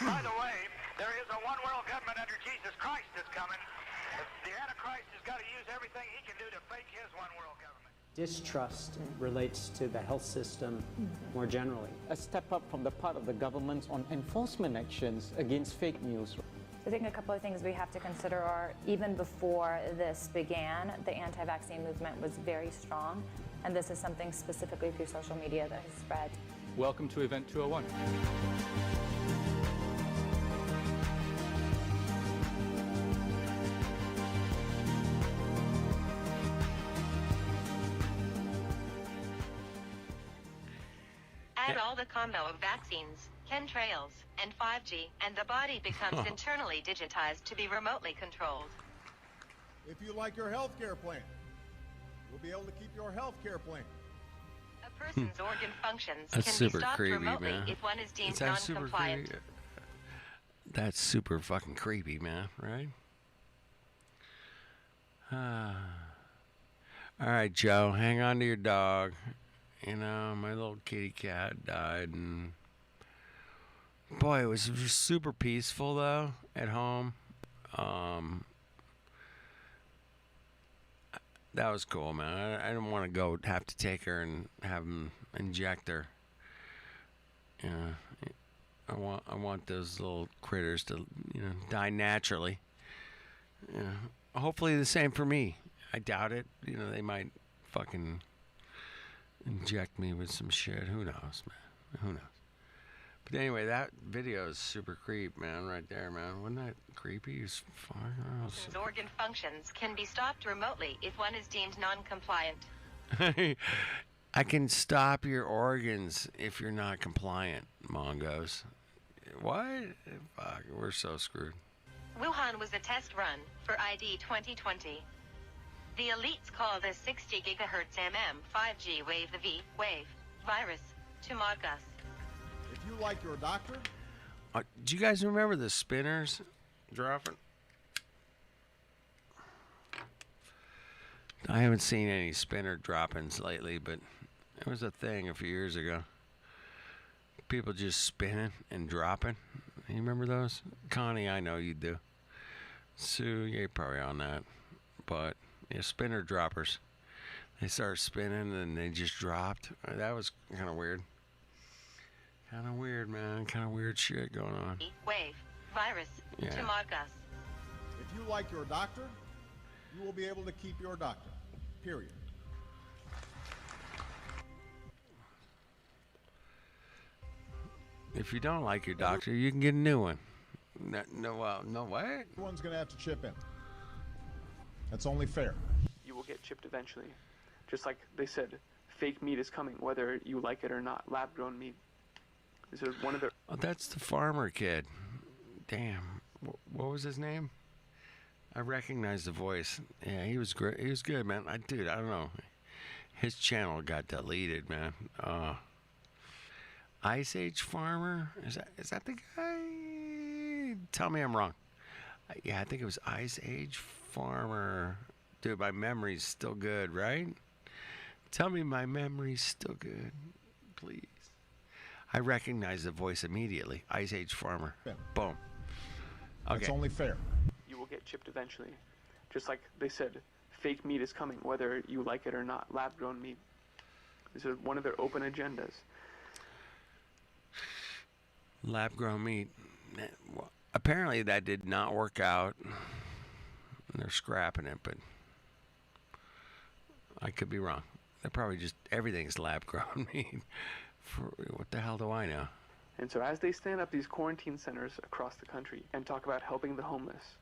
By the way, there is a one world government under Jesus Christ that's coming. The Antichrist has got to use everything he can do to fake his one world government. Distrust relates to the health system more generally. A step up from the part of the government on enforcement actions against fake news. I think a couple of things we have to consider are, even before this began, the anti-vaccine movement was very strong, and this is something specifically through social media that has spread. Welcome to Event 201. Add all the combo of vaccines, chemtrails, and 5G, and the body becomes internally digitized to be remotely controlled. If you like your health care plan, We'll be able to keep your health care plan. A person's organ functions That's can super be stopped creepy, remotely man. if one is deemed Is that super non-compliant. creepy? That's super fucking creepy, man, right? All right, Joe, hang on to your dog. You know, my little kitty cat died, and boy, it was just super peaceful though at home. That was cool, man. I didn't want to go have to take her and have them inject her. Yeah, I want those little critters to, you know, die naturally. Yeah, hopefully the same for me. I doubt it. You know, they might fucking inject me with some shit. Who knows, man? Who knows? But anyway, that video is super creep, man, right there, man. Wasn't that creepy as fuck? Person's organ functions can be stopped remotely if one is deemed non-compliant. I can stop your organs if you're not compliant, Mongos. What? Fuck, we're so screwed. Wuhan was a test run for ID 2020. The elites call the 60 gigahertz 5G wave the V-wave virus to mock us. If you like your doctor, Do you guys remember the spinners dropping? I haven't seen any spinner droppings lately, but it was a thing a few years ago. People just spinning and dropping. You remember those? Connie, I know you do. Sue, you're probably on that. But, yeah, spinner droppers. They started spinning and they just dropped. That was kind of weird. Kind of weird, man. Kind of weird shit going on. Wave virus to mock us. if you like your doctor, you will be able to keep your doctor. Period. If you don't like your doctor, you can get a new one. No what? Everyone's going to have to chip in. That's only fair. You will get chipped eventually. Just like they said, fake meat is coming, whether you like it or not. Lab-grown meat. This is one of the... Oh, that's the farmer kid. Damn. What was his name? I recognize the voice. Yeah, he was great. He was good, man. I don't know. His channel got deleted, man. Ice Age Farmer? Is that the guy? Tell me I'm wrong. Yeah, I think it was Ice Age Farmer. Dude, my memory's still good, right? Tell me my memory's still good, please. I recognize the voice immediately. Ice Age Farmer. Yeah. Boom. Okay. That's only fair. You will get chipped eventually. Just like they said, fake meat is coming, whether you like it or not. Lab-grown meat. This is one of their open agendas. Lab-grown meat. Well, apparently that did not work out. They're scrapping it, but I could be wrong. They're probably just everything's lab-grown meat. What the hell do I know? And so as they stand up these quarantine centers across the country and talk about helping the homeless,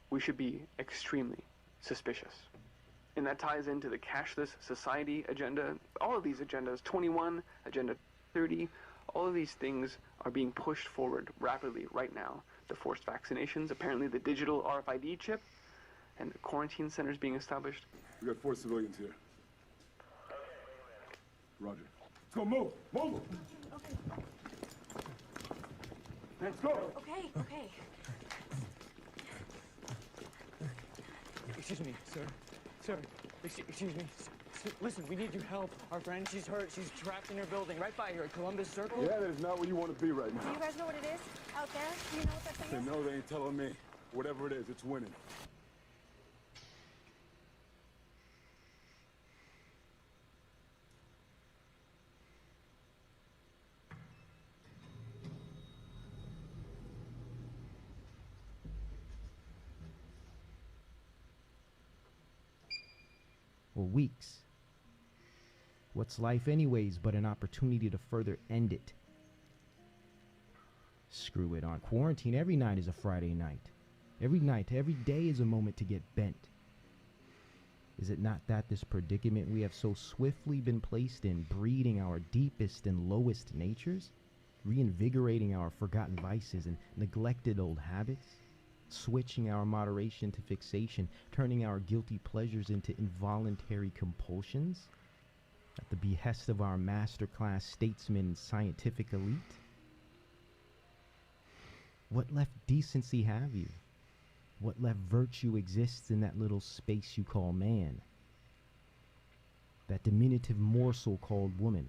we should be extremely suspicious. And that ties into the cashless society agenda. All of these agendas, 21, Agenda 30, all of these things are being pushed forward rapidly right now. The forced vaccinations, apparently the digital RFID chip, and the quarantine centers being established. We got 4 civilians here. Roger. Let's go, move! Move! Okay. Let's go! Okay. Excuse me, sir. Sir, excuse me. Listen, we need your help. Our friend, she's hurt. She's trapped in her building right by here at Columbus Circle. Yeah, that is not where you want to be right Do now. you guys know what it is out there? Do you know what that thing is? No, they ain't telling me. Whatever it is, it's winning. Or weeks. What's life anyways but an opportunity to further end it? Screw it, on quarantine every night is a Friday night. Every night, every day is a moment to get bent. Is it not that this predicament we have so swiftly been placed in, breeding our deepest and lowest natures, reinvigorating our forgotten vices and neglected old habits? switching our moderation to fixation, turning our guilty pleasures into involuntary compulsions at the behest of our masterclass statesmen and scientific elite? What left decency have you? What left virtue exists in that little space you call man? That diminutive morsel called woman.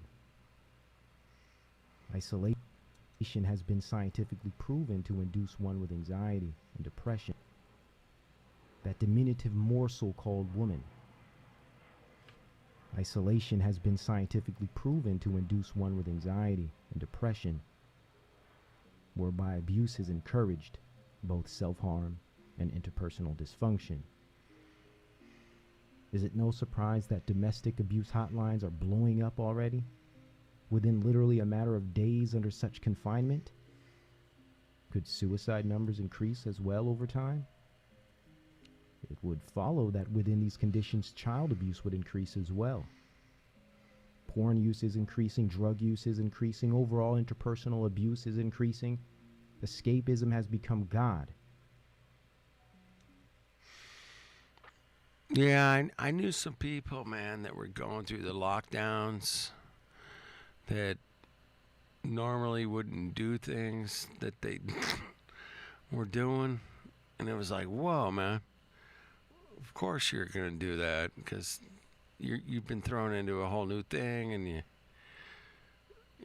Isolation has been scientifically proven to induce one with anxiety and depression. That diminutive morsel called woman. Isolation has been scientifically proven to induce one with anxiety and depression, whereby abuse is encouraged, both self-harm and interpersonal dysfunction. Is it no surprise that domestic abuse hotlines are blowing up already, within literally a matter of days under such confinement? Could suicide numbers increase as well over time? It would follow that within these conditions, child abuse would increase as well. Porn use is increasing, drug use is increasing, overall interpersonal abuse is increasing. Escapism has become God. Yeah, I knew some people, man, that were going through the lockdowns that normally wouldn't do things that they were doing. And it was like, whoa, man. Of course you're going to do that because you've been thrown into a whole new thing. And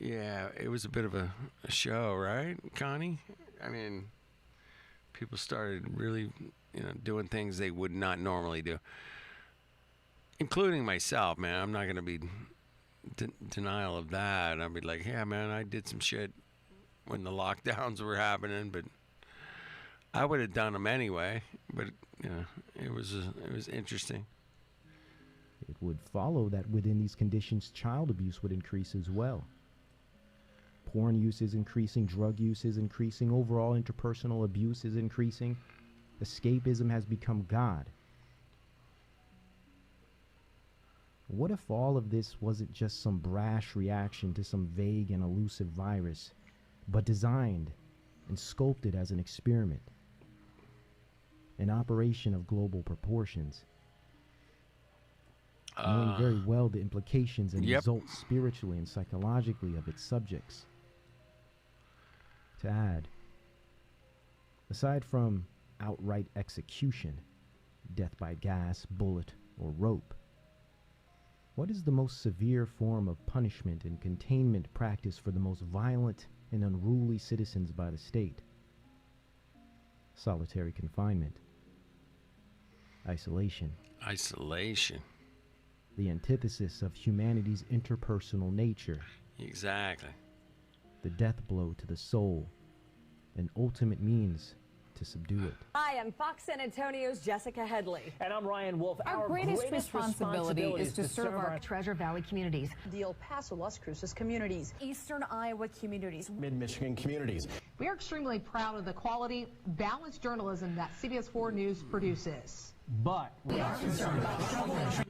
yeah, it was a bit of a show, right, Connie? I mean, people started really, doing things they would not normally do, including myself, man. I'm not going to be denial of that. I'd be like, yeah, man, I did some shit when the lockdowns were happening, but I would have done them anyway. But it was interesting. It would follow that within these conditions, child abuse would increase as well. Porn use is increasing, drug use is increasing, overall interpersonal abuse is increasing. Escapism has become God. What if all of this wasn't just some brash reaction to some vague and elusive virus, but designed and sculpted as an experiment, an operation of global proportions, knowing very well the implications and results spiritually and psychologically of its subjects? To add, aside from outright execution, death by gas, bullet, or rope, what is the most severe form of punishment and containment practiced for the most violent and unruly citizens by the state? Solitary confinement. Isolation. Isolation. The antithesis of humanity's interpersonal nature. Exactly. The death blow to the soul, an ultimate means to subdue it. Hi, I'm Fox San Antonio's Jessica Headley. And I'm Ryan Wolf. Our greatest responsibility is to serve our Treasure Valley communities, the El Paso, Las Cruces communities, Eastern Iowa communities, Mid-Michigan communities. We are extremely proud of the quality, balanced journalism that CBS 4 News produces. But we are concerned about the trouble and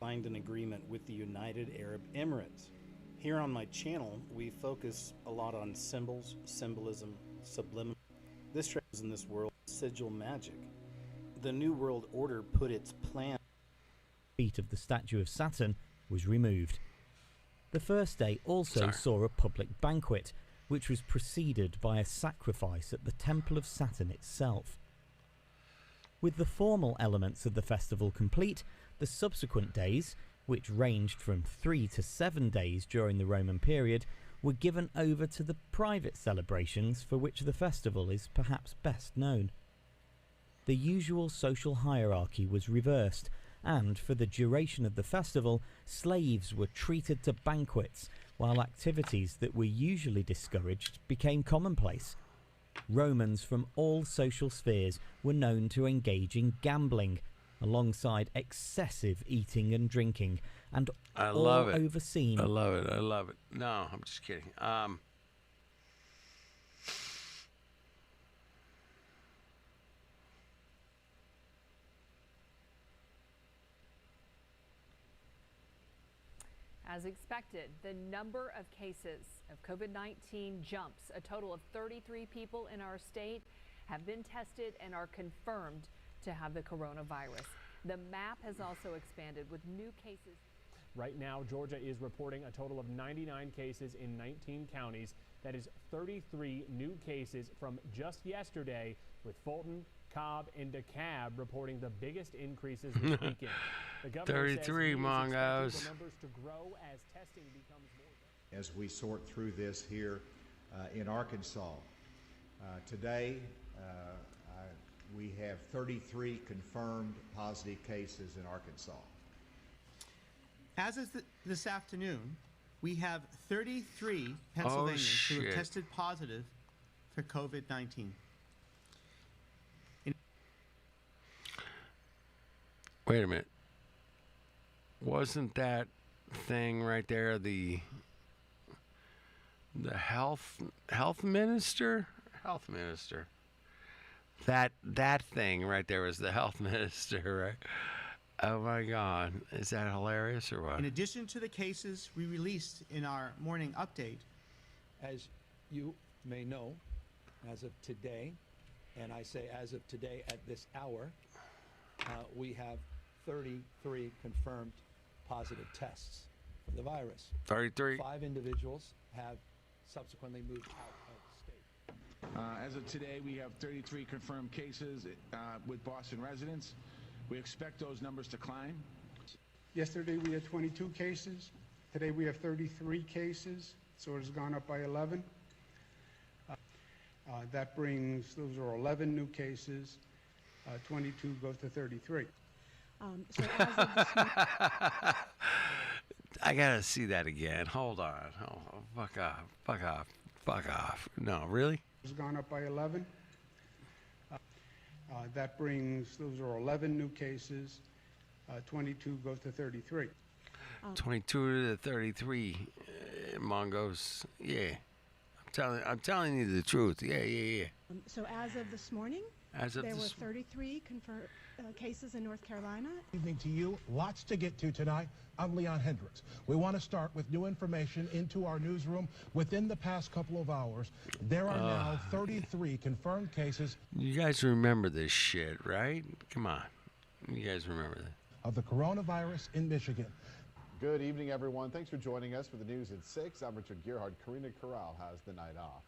signed an agreement with the United Arab Emirates. Here on my channel, we focus a lot on symbols, symbolism, subliminal. This trends in this world, sigil magic. The New World Order put its plan. Feet of the statue of Saturn was removed. The first day also saw a public banquet, which was preceded by a sacrifice at the Temple of Saturn itself. With the formal elements of the festival complete, the subsequent days, which ranged from 3 to 7 days during the Roman period, were given over to the private celebrations for which the festival is perhaps best known. the usual social hierarchy was reversed, and for the duration of the festival, slaves were treated to banquets, while activities that were usually discouraged became commonplace. Romans from all social spheres were known to engage in gambling, alongside excessive eating and drinking, and I all love it. overseen. I love it. I love it. No, I'm just kidding. As expected, the number of cases of COVID-19 jumps. A total of 33 people in our state have been tested and are confirmed to have the coronavirus. The map has also expanded with new cases. Right now, Georgia is reporting a total of 99 cases in 19 counties. That is 33 new cases from just yesterday, with Fulton, Cobb, and DeKalb reporting the biggest increases this weekend. The governor 33 says he is Mongos. expecting the numbers to grow as testing becomes more. As we sort through this here in Arkansas. Today, we have 33 confirmed positive cases in Arkansas. As of this afternoon, we have 33 Pennsylvanians who have tested positive for COVID-19. Wait a minute. Wasn't that thing right there the health minister? Health minister. That thing right there was the health minister, right? Oh my God. Is that hilarious or what? In addition to the cases we released in our morning update, as you may know, as of today, and I say as of today at this hour, we have 33 confirmed positive tests for the virus. 33. 5 individuals have subsequently moved out of the state. As of today, we have 33 confirmed cases with Boston residents. We expect those numbers to climb. Yesterday we had 22 cases. Today we have 33 cases, so it has gone up by 11. That brings, those are 11 new cases. 22 goes to 33. So as of this month, I gotta see that again. Hold on. Oh, fuck off. Fuck off. Fuck off. No, really? It's gone up by 11. That brings, those are 11 new cases. 22 goes to 33. 22 to 33 Mongos. Yeah. I'm telling you the truth. Yeah. so as of this morning, As of there this- were 33 confirmed cases in North Carolina. Evening to you. Lots to get to tonight. I'm Leon Hendricks. We want to start with new information into our newsroom. Within the past couple of hours, there are now 33 confirmed cases. You guys remember this shit, right? Come on. You guys remember that. Of the coronavirus in Michigan. Good evening, everyone. Thanks for joining us for the news at 6. I'm Richard Gearhart. Karina Corral has the night off.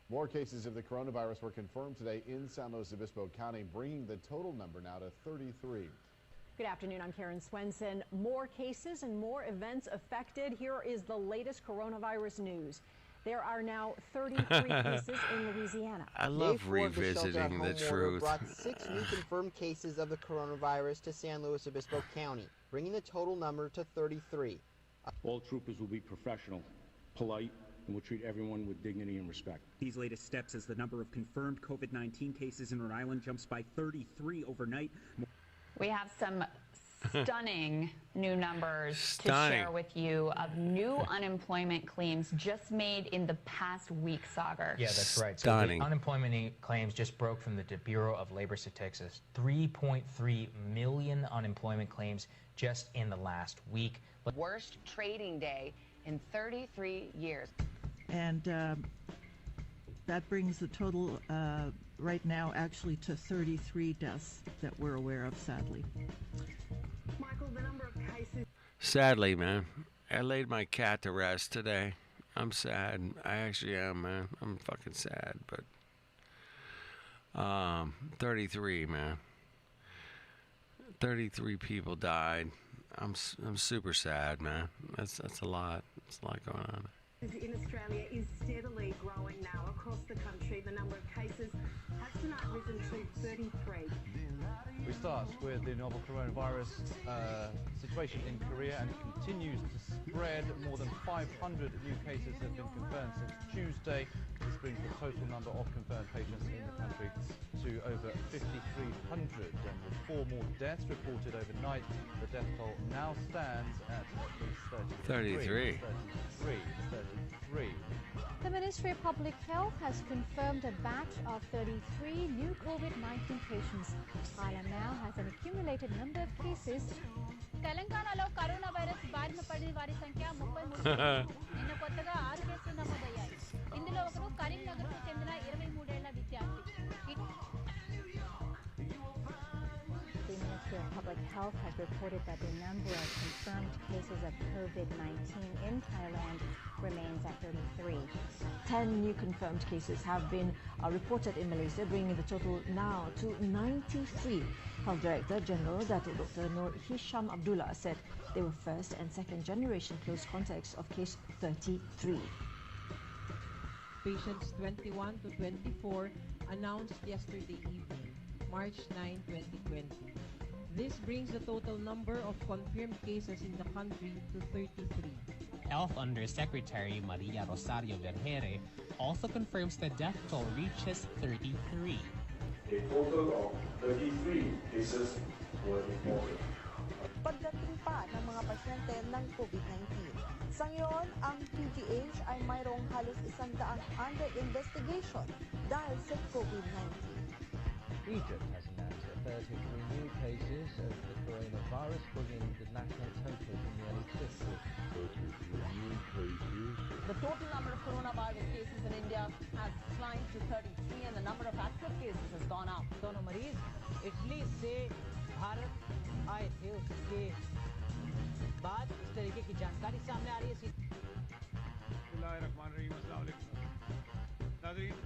More cases of the coronavirus were confirmed today in San Luis Obispo County, bringing the total number now to 33. Good afternoon. I'm Karen Swenson. More cases and more events affected. Here is the latest coronavirus news. There are now 33 cases in Louisiana. I love revisiting the truth. Brought 6 new confirmed cases of the coronavirus to San Luis Obispo County, bringing the total number to 33. All troopers will be professional, polite, and will treat everyone with dignity and respect. These latest steps as the number of confirmed COVID-19 cases in Rhode Island jumps by 33 overnight. We have some stunning new numbers Stunning. to share with you of new unemployment claims just made in the past week, Sagar. Yeah, that's right. Stunning. So the unemployment claims just broke from the Bureau of Labor Statistics. 3.3 million unemployment claims just in the last week. Worst trading day in 33 years. And that brings the total right now actually to 33 deaths that we're aware of, sadly. Michael, the number of cases. Sadly, man, I laid my cat to rest today. I'm sad. I actually am, man. I'm fucking sad, but 33, man. 33 people died. I'm super sad, man. That's a lot. That's a lot going on. in Australia is steadily growing now across the country. The number of cases has tonight risen to 33. We start with the novel coronavirus situation in Korea, and it continues to spread. More than 500 new cases have been confirmed since Tuesday. This brings the total number of confirmed patients in the country to over 5,300, and with 4 more deaths reported overnight, the death toll now stands at least 33. The Ministry of Public Health has confirmed a batch of 33 new COVID-19 patients. Thailand now has an accumulated number of cases. తెలంగాణలో corona virus బారిన పడిన వారి సంఖ్య 33. నిన్న కొత్తగా 6 కేసులు నమోదయ్యాయి. ఇందులో ఒకరు కరీంనగర్కు చెందిన 23 ఏళ్ల విద్యార్థి. The Ministry of Public Health has reported that the number of confirmed cases of COVID-19 in Thailand remains at 33. 10 new confirmed cases have been reported in Malaysia, bringing the total now to 93. Health Director General Datuk Dr. Nur Hisham Abdullah said they were first and second generation close contacts of case 33. Patients 21 to 24 announced yesterday evening, March 9, 2020. This brings the total number of confirmed cases in the country to 33. Health Undersecretary Maria Rosario Vergere also confirms the death toll reaches 33. A total of 33 cases were reported. Pagdating pa ng mga pasyente ng COVID-19. Sa ngayon, ang PGH ay mayroong halos 100 under investigation dahil sa COVID-19. Egypt has announced 33 new cases of the coronavirus, bringing the national total to nearly 50. 33 new cases. The total number of coronavirus cases in India has climbed to 33 and the number of active cases has gone up. दोनों मरीज Italy से भारत आए थे, उसके बाद इस तरीके की जानकारी सामने आ रही है। नाज़रीन,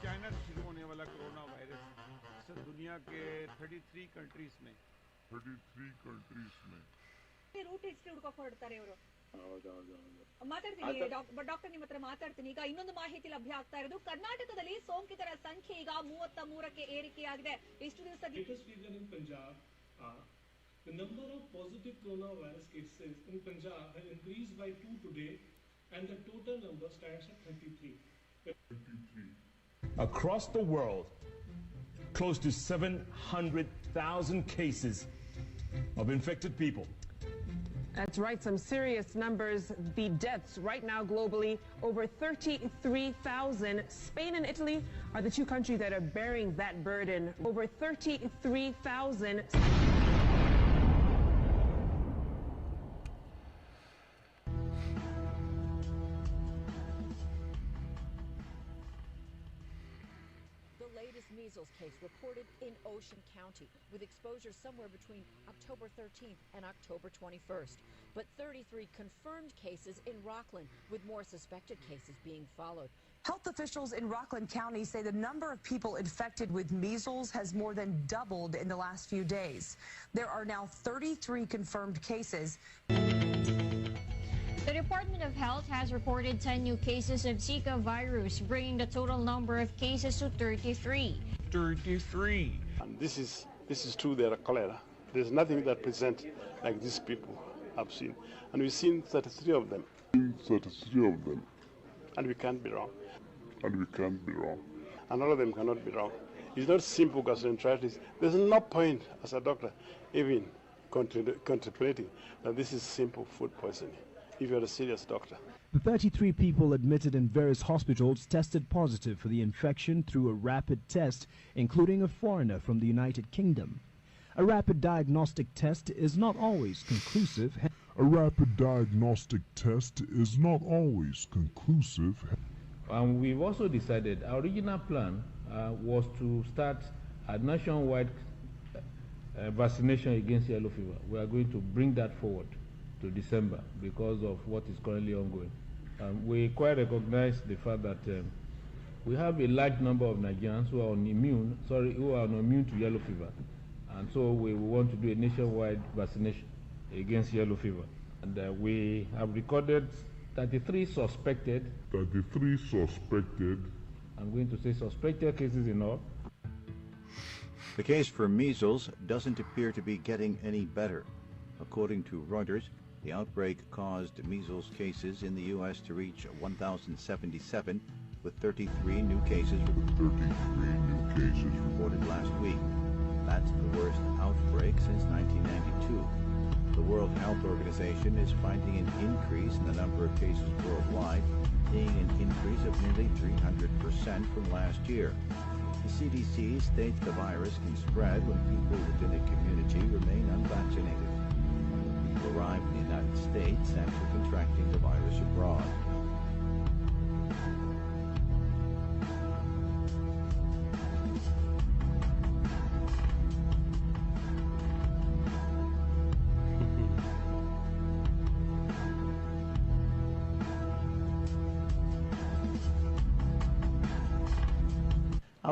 चाइना से शुरू होने वाला कोरोना वायरस दुनिया के 33 कंट्रीज में ರೂಟ್ ಇನ್ಸ್ಟಿಟ್ಯೂಟ್ ಹೊರಡ್ತಾರೆ ಇವರು ಮಾತಾಡ್ತೀನಿ ಡಾಕ್ಟರ್ ನಿಮ್ಮ ಹತ್ರ ಮಾತಾಡ್ತೀನಿ. ಈಗ ಇನ್ನೊಂದು ಮಾಹಿತಿ ಲಭ್ಯ ಆಗ್ತಾ ಇರೋದು, ಕರ್ನಾಟಕದಲ್ಲಿ ಸೋಂಕಿತರ ಸಂಖ್ಯೆ ಈಗ 33ಕ್ಕೆ ಏರಿಕೆಯಾಗಿದೆ. ಇಷ್ಟು ದಿವಸ The number of positive coronavirus cases in Punjab has increased by 2 today, and the total number stands at 33. Across the world, close to 700,000 cases of infected people. That's right, some serious numbers. The deaths right now globally, over 33,000. Spain and Italy are the 2 countries that are bearing that burden. Over 33,000. Measles case reported in Ocean County, with exposure somewhere between October 13th and October 21st. But 33 confirmed cases in Rockland, with more suspected cases being followed. Health officials in Rockland County say the number of people infected with measles has more than doubled in the last few days. There are now 33 confirmed cases. The Department of Health has reported 10 new cases of Zika virus, bringing the total number of cases to 33. 33. And this is true. There are cholera. There's nothing that presents like these people have seen, and we've seen 33 of them. And we can't be wrong. And all of them cannot be wrong. It's not simple gastroenteritis. There's no point as a doctor even contemplating that this is simple food poisoning if you're a serious doctor. The 33 people admitted in various hospitals tested positive for the infection through a rapid test, including a foreigner from the United Kingdom. A rapid diagnostic test is not always conclusive. We've also decided, our original plan was to start a nationwide vaccination against yellow fever. We are going to bring that forward to December because of what is currently ongoing. We quite recognize the fact that we have a large number of Nigerians who are immune to yellow fever, and so we want to do a nationwide vaccination against yellow fever. And we have recorded 33 suspected. I'm going to say suspected cases in all. The case for measles doesn't appear to be getting any better. According to Reuters, the outbreak caused measles cases in the U.S. to reach 1,077, with 33 new cases reported last week. That's the worst outbreak since 1992. The World Health Organization is finding an increase in the number of cases worldwide, seeing an increase of nearly 300% from last year. The CDC states the virus can spread when people within a community remain unvaccinated. People arrive in the United States after contracting the virus abroad.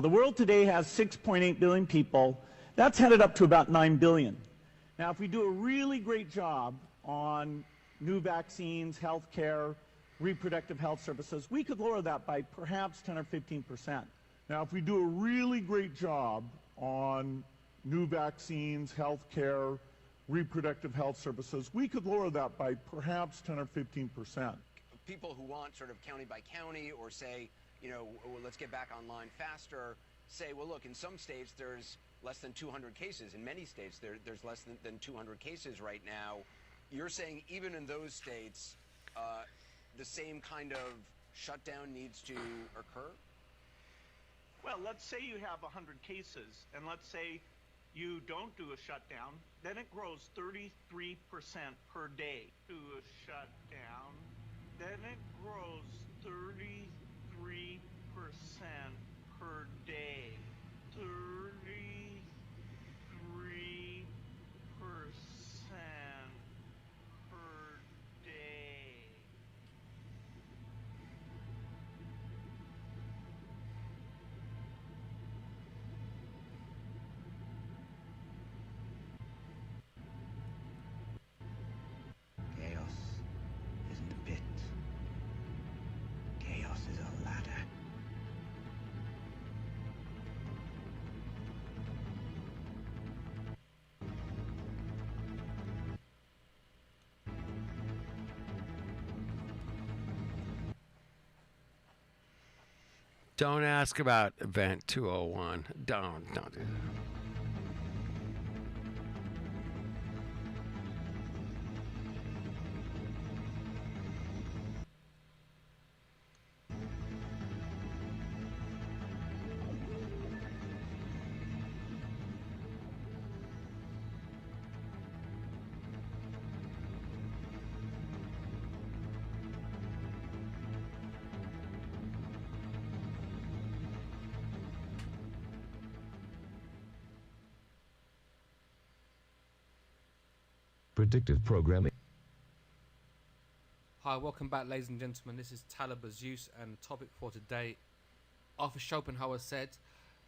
The world today has 6.8 billion people. That's headed up to about 9 billion. Now, if we do a really great job on new vaccines, healthcare, reproductive health services, we could lower that by perhaps 10 or 15%. Now, if we do a really great job on new vaccines, healthcare, reproductive health services, we could lower that by perhaps 10 or 15%. People who want sort of county by county or say, you know, well, let's get back online faster, say, well, look, in some states there's less than 200 cases. In many states there's less than 200 cases right now. You're saying even in those states, the same kind of shutdown needs to occur? Well, let's say you have 100 cases, and let's say you don't do a shutdown, then it grows 33% per day. Do a shutdown, then it grows 33% per day. 33% per day. Chaos isn't a pit. Chaos is a ladder. Don't ask about Event 201. Don't do that. Predictive Programming. Hi, welcome back, ladies and gentlemen. This is Talib Azeus, and the topic for today, Arthur Schopenhauer said,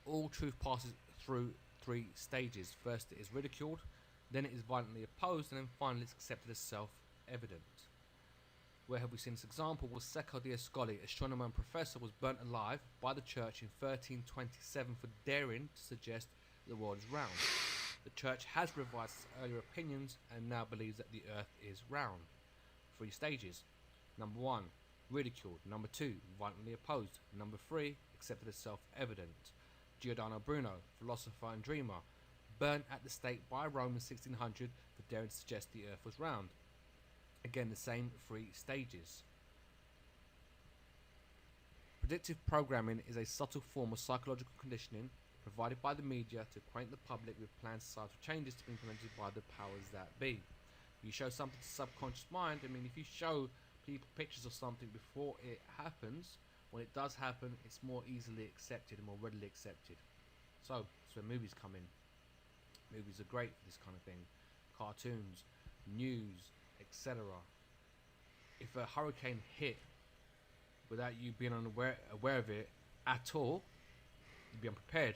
all truth passes through 3 stages. First, it is ridiculed, then it is violently opposed, and then finally it's accepted as self-evident. Where have we seen this example? Was Secco d'Ascoli, astronomer and professor, was burnt alive by the church in 1327 for daring to suggest the world is round. The church has revised its earlier opinions and now believes that the earth is round. 3 stages. Number 1, ridiculed. Number 2, violently opposed. Number 3, accepted as self-evident. Giordano Bruno, philosopher and dreamer, burnt at the stake by Rome in 1600 for daring to suggest the earth was round. Again, the same 3 stages. Predictive programming is a subtle form of psychological conditioning provided by the media to acquaint the public with planned societal changes to be implemented by the powers that be. You show something to the subconscious mind. I mean, if you show people pictures of something before it happens, when it does happen, it's more easily accepted and more readily accepted. So, that's where movies come in. Movies are great for this kind of thing. Cartoons, news, etc. If a hurricane hit without you being aware of it at all, you'd be unprepared.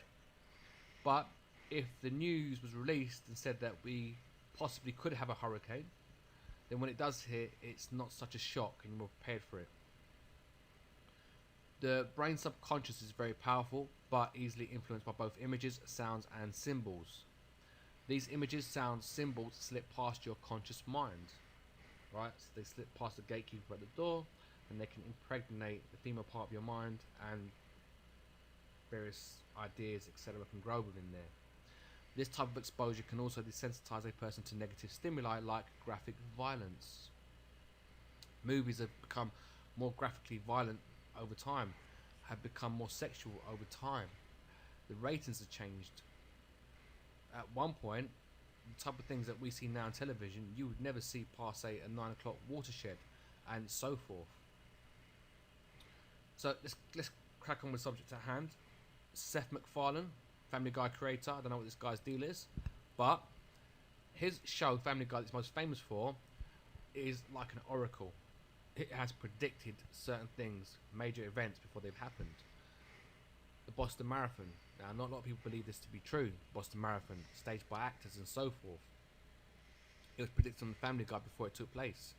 But if the news was released and said that we possibly could have a hurricane, then when it does hit, it's not such a shock and you're more prepared for it. The brain subconscious is very powerful, but easily influenced by both images, sounds, and symbols. These images, sounds, symbols slip past your conscious mind, right? So they slip past the gatekeeper at the door, and they can impregnate the female part of your mind, and various ideas, etc., can grow within there. This type of exposure can also desensitize a person to negative stimuli like graphic violence. Movies have become more graphically violent over time, have become more sexual over time. The ratings have changed. At one point, the type of things that we see now on television, you would never see past, say, a 9 o'clock Watershed, and so forth. So let's crack on with the subject at hand. Seth MacFarlane, Family Guy creator, I don't know what this guy's deal is, but his show, Family Guy, that he's most famous for, is like an oracle. It has predicted certain things, major events, before they've happened. The Boston Marathon. Now, not a lot of people believe this to be true. Boston Marathon, staged by actors and so forth. It was predicted on the Family Guy before it took place.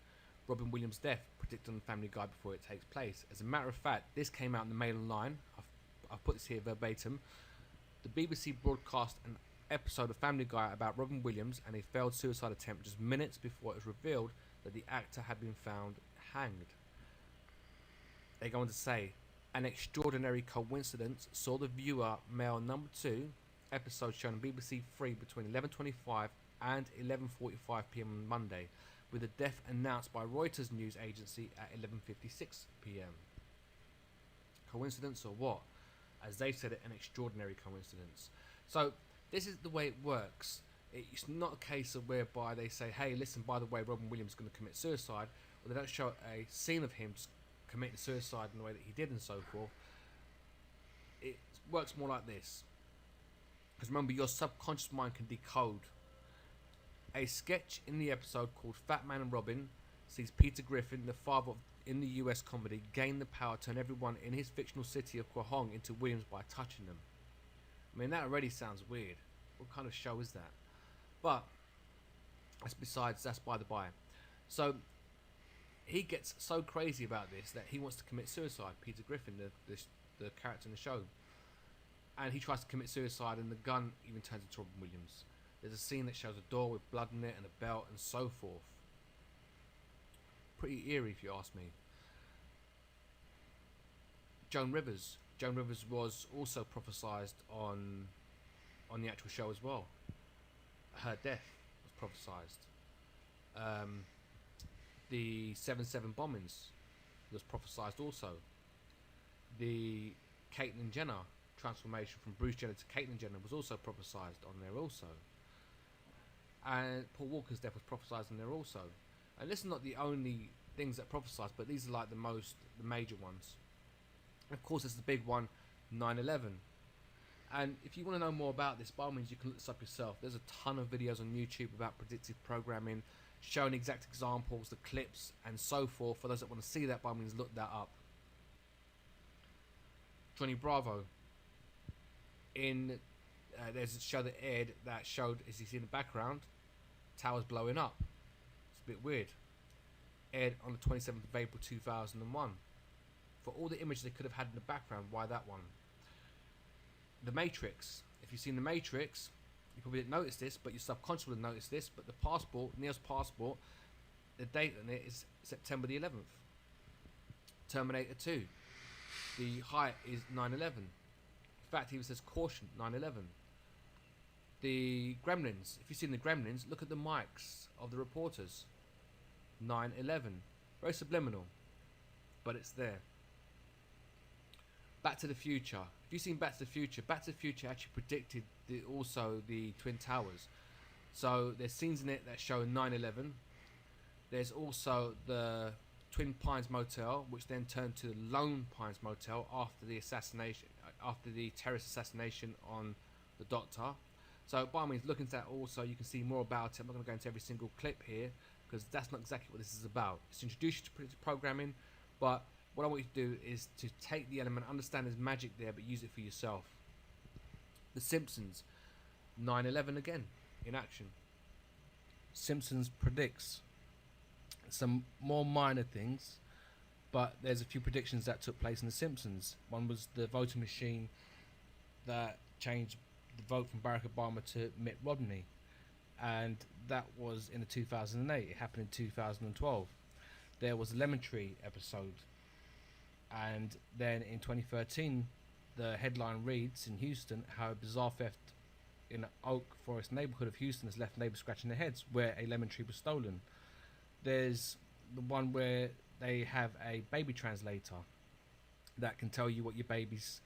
Robin Williams' death, predicted on the Family Guy before it takes place. As a matter of fact, this came out in the Mail Online. I've put this here verbatim. The BBC broadcast an episode of Family Guy about Robin Williams and a failed suicide attempt just minutes before it was revealed that the actor had been found hanged. They go on to say, an extraordinary coincidence saw the viewer Mail number 2 episode shown on BBC 3 between 11:25 and 11:45 p.m. on Monday, with the death announced by Reuters news agency at 11:56 p.m. Coincidence or what? As they said it, an extraordinary coincidence. So this is the way it works. It's not a case of whereby they say, hey, listen, by the way, Robin Williams is going to commit suicide, or they don't show a scene of him just committing suicide in the way that he did and so forth. It works more like this. Because remember, your subconscious mind can decode. A sketch in the episode called Fat Man and Robin sees Peter Griffin, the father in the US comedy, gain the power to turn everyone in his fictional city of Kwahong into Williams by touching them. I mean, that already sounds weird. What kind of show is that? But that's by the by. So he gets so crazy about this that he wants to commit suicide. Peter Griffin, the character in the show, and he tries to commit suicide, and the gun even turns into Robin Williams. There's a scene that shows a door with blood in it and a belt and so forth. Pretty eerie, if you ask me. Joan Rivers was also prophesized on the actual show as well. Her death was prophesized. The 7/7 bombings was prophesized also. The Caitlyn Jenner transformation from Bruce Jenner to Caitlyn Jenner was also prophesized on there also. And Paul Walker's death was prophesized on there also. And this is not the only things that prophesized, but these are like the major ones. And of course, there's the big one, 9/11. And if you want to know more about this, by all means, you can look this up yourself. There's a ton of videos on YouTube about predictive programming, showing exact examples, the clips, and so forth. For those that want to see that, by all means, look that up. Johnny Bravo. There's a show that aired that showed, as you see in the background, towers blowing up. It's a bit weird. Aired on the 27th of April 2001. For all the images they could have had in the background, why that one? The Matrix. If you've seen The Matrix, you probably didn't notice this, but your subconscious will have noticed this. But the passport, Neo's passport, the date on it is September the 11th. Terminator 2. The height is 9/11. In fact, he even says caution, 9/11. The Gremlins. If you've seen the Gremlins, look at the mics of the reporters. 9/11. Very subliminal, but it's there. Back to the Future. If you've seen Back to the Future actually predicted also the Twin Towers. So there's scenes in it that show 9/11. There's also the Twin Pines Motel, which then turned to the Lone Pines Motel after the terrorist assassination on the Doctor. So by all means, look into that also. You can see more about it. I'm not going to go into every single clip here, because that's not exactly what this is about. It's to introduce you to predictive programming, but what I want you to do is to take the element, understand there's magic there, but use it for yourself. The Simpsons, 9/11 again, in action. Simpsons predicts some more minor things, but there's a few predictions that took place in The Simpsons. One was the voting machine that changed the vote from Barack Obama to Mitt Romney, and that was in the 2008. It happened in 2012. There was a Lemon Tree episode, and then in 2013 the headline reads in Houston how a bizarre theft in an Oak Forest neighborhood of Houston has left neighbors scratching their heads where a lemon tree was stolen. There's the one where they have a baby translator that can tell you what your baby's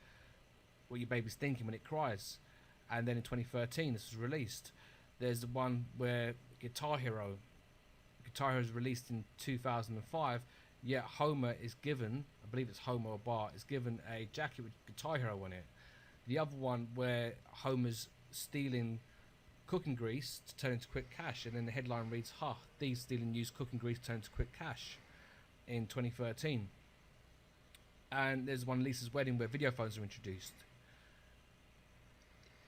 thinking when it cries. And then in 2013 this was released. There's the one where Guitar Hero is released in 2005, yet Homer is given, I believe it's Homer or Bart, is given a jacket with Guitar Hero on it. The other one where Homer's stealing cooking grease to turn into quick cash, and then the headline reads, "Ha, thieves stealing used cooking grease to turn into quick cash," in 2013. And there's one Lisa's wedding where video phones are introduced.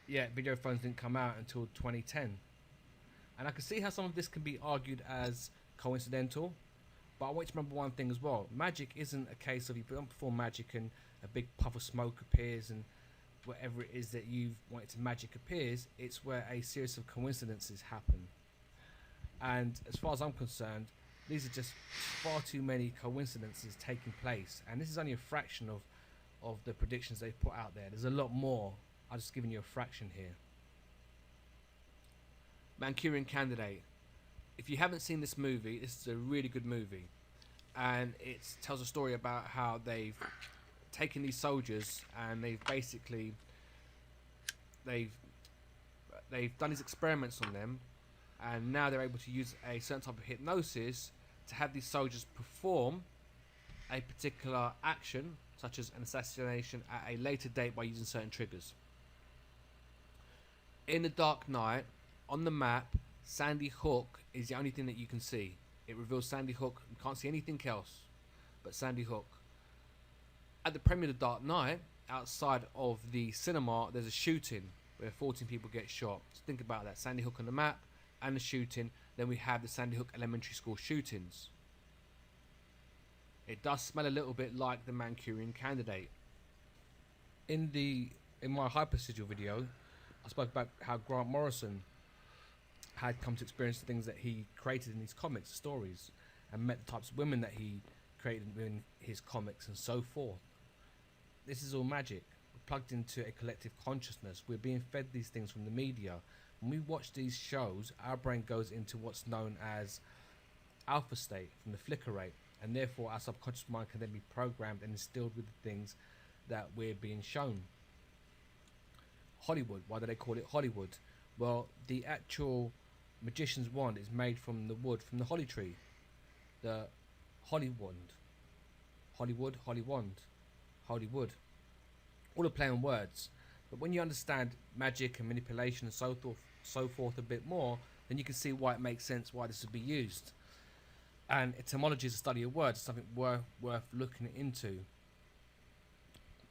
Yeah, video phones didn't come out until 2010. And I can see how some of this can be argued as coincidental, but I want you to remember one thing as well. Magic isn't a case of you don't perform magic and a big puff of smoke appears and whatever it is that you've wanted to magic appears. It's where a series of coincidences happen. And as far as I'm concerned, these are just far too many coincidences taking place. And this is only a fraction of the predictions they've put out there. There's a lot more. I'm just giving you a fraction here. Manchurian Candidate. If you haven't seen this movie, this is a really good movie, and it tells a story about how they've taken these soldiers and they've basically they've done these experiments on them, and now they're able to use a certain type of hypnosis to have these soldiers perform a particular action, such as an assassination, at a later date by using certain triggers. In The Dark Knight, on the map, Sandy Hook is the only thing that you can see. It reveals Sandy Hook. You can't see anything else but Sandy Hook. At the premiere of The Dark Knight, outside of the cinema, there's a shooting where 14 people get shot. So think about that. Sandy Hook on the map and the shooting. Then we have the Sandy Hook Elementary School shootings. It does smell a little bit like the Manchurian Candidate. In my hypersigil video, I spoke about how Grant Morrison had come to experience the things that he created in his comics, stories, and met the types of women that he created in his comics and so forth. This is all magic. We're plugged into a collective consciousness. We're being fed these things from the media. When we watch these shows, our brain goes into what's known as alpha state from the flicker rate, and therefore our subconscious mind can then be programmed and instilled with the things that we're being shown. Hollywood, why do they call it Hollywood? Well, the actual magician's wand is made from the wood from the holly tree. The holly wand. Hollywood, holly wand, Hollywood. All a play on words. But when you understand magic and manipulation and so forth a bit more, then you can see why it makes sense why this would be used. And etymology is a study of words, something worth looking into.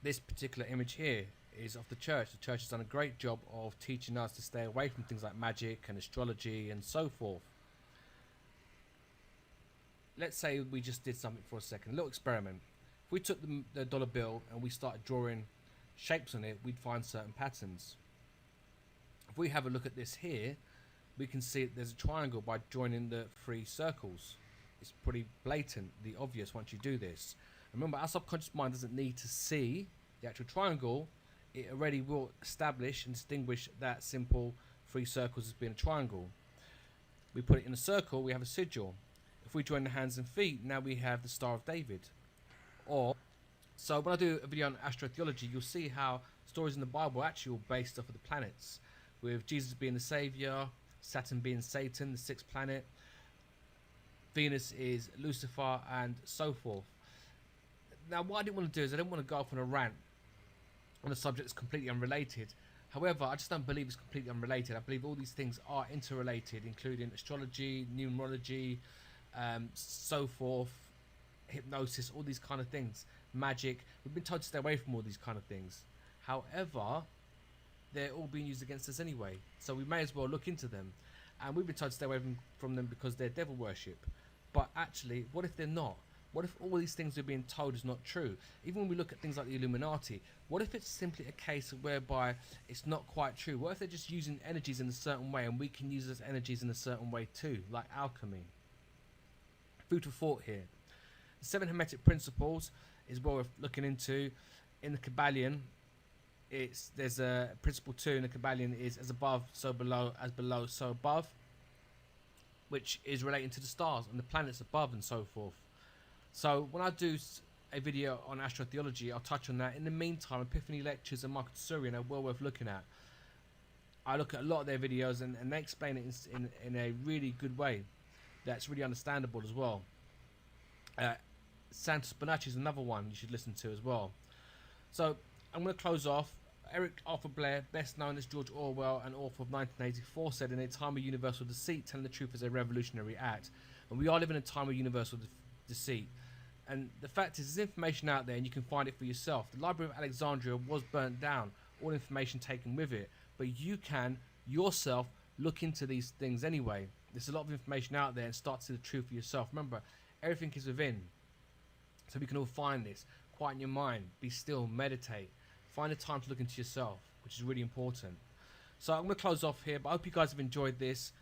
This particular image here is of the church. The church has done a great job of teaching us to stay away from things like magic and astrology and so forth. Let's say we just did something for a second, a little experiment. If we took the dollar bill and we started drawing shapes on it, we'd find certain patterns. If we have a look at this here, we can see that there's a triangle by joining the three circles. It's pretty blatantly obvious once you do this. Remember, our subconscious mind doesn't need to see the actual triangle. It already will establish and distinguish that simple three circles as being a triangle. We put it in a circle, we have a sigil. If we join the hands and feet, now we have the Star of David. So when I do a video on astrotheology, you'll see how stories in the Bible are actually all based off of the planets, with Jesus being the Saviour, Saturn being Satan, the sixth planet, Venus is Lucifer, and so forth. Now, what I didn't want to do is I didn't want to go off on a rant on a subject that's completely unrelated. However, I just don't believe it's completely unrelated. I believe all these things are interrelated, including astrology, numerology, so forth, hypnosis, all these kind of things, magic. We've been told to stay away from all these kind of things. However, they're all being used against us anyway, so we may as well look into them. And we've been told to stay away from them because they're devil worship. But actually, what if they're not? What if all these things we're being told is not true? Even when we look at things like the Illuminati, what if it's simply a case of whereby it's not quite true? What if they're just using energies in a certain way and we can use those energies in a certain way too, like alchemy? Food for thought here. The 7 Hermetic principles is what we're looking into. In the Kabbalion, there's a principle 2 in the Kabbalion is as above, so below, as below, so above, which is relating to the stars and the planets above and so forth. So when I do a video on astrotheology, I'll touch on that. In the meantime, Epiphany Lectures and Marcus Surian are well worth looking at. I look at a lot of their videos and they explain it in a really good way that's really understandable as well. Santos Bonacci is another one you should listen to as well. So I'm going to close off. Eric Arthur Blair, best known as George Orwell and author of 1984, said, "In a time of universal deceit, telling the truth is a revolutionary act." And we are living in a time of universal deceit. And the fact is, there's information out there and you can find it for yourself. The Library of Alexandria was burnt down, all information taken with it. But you can yourself look into these things anyway. There's a lot of information out there and start to see the truth for yourself. Remember, everything is within. So we can all find this. Quieten your mind, be still, meditate. Find the time to look into yourself, which is really important. So I'm going to close off here, but I hope you guys have enjoyed this.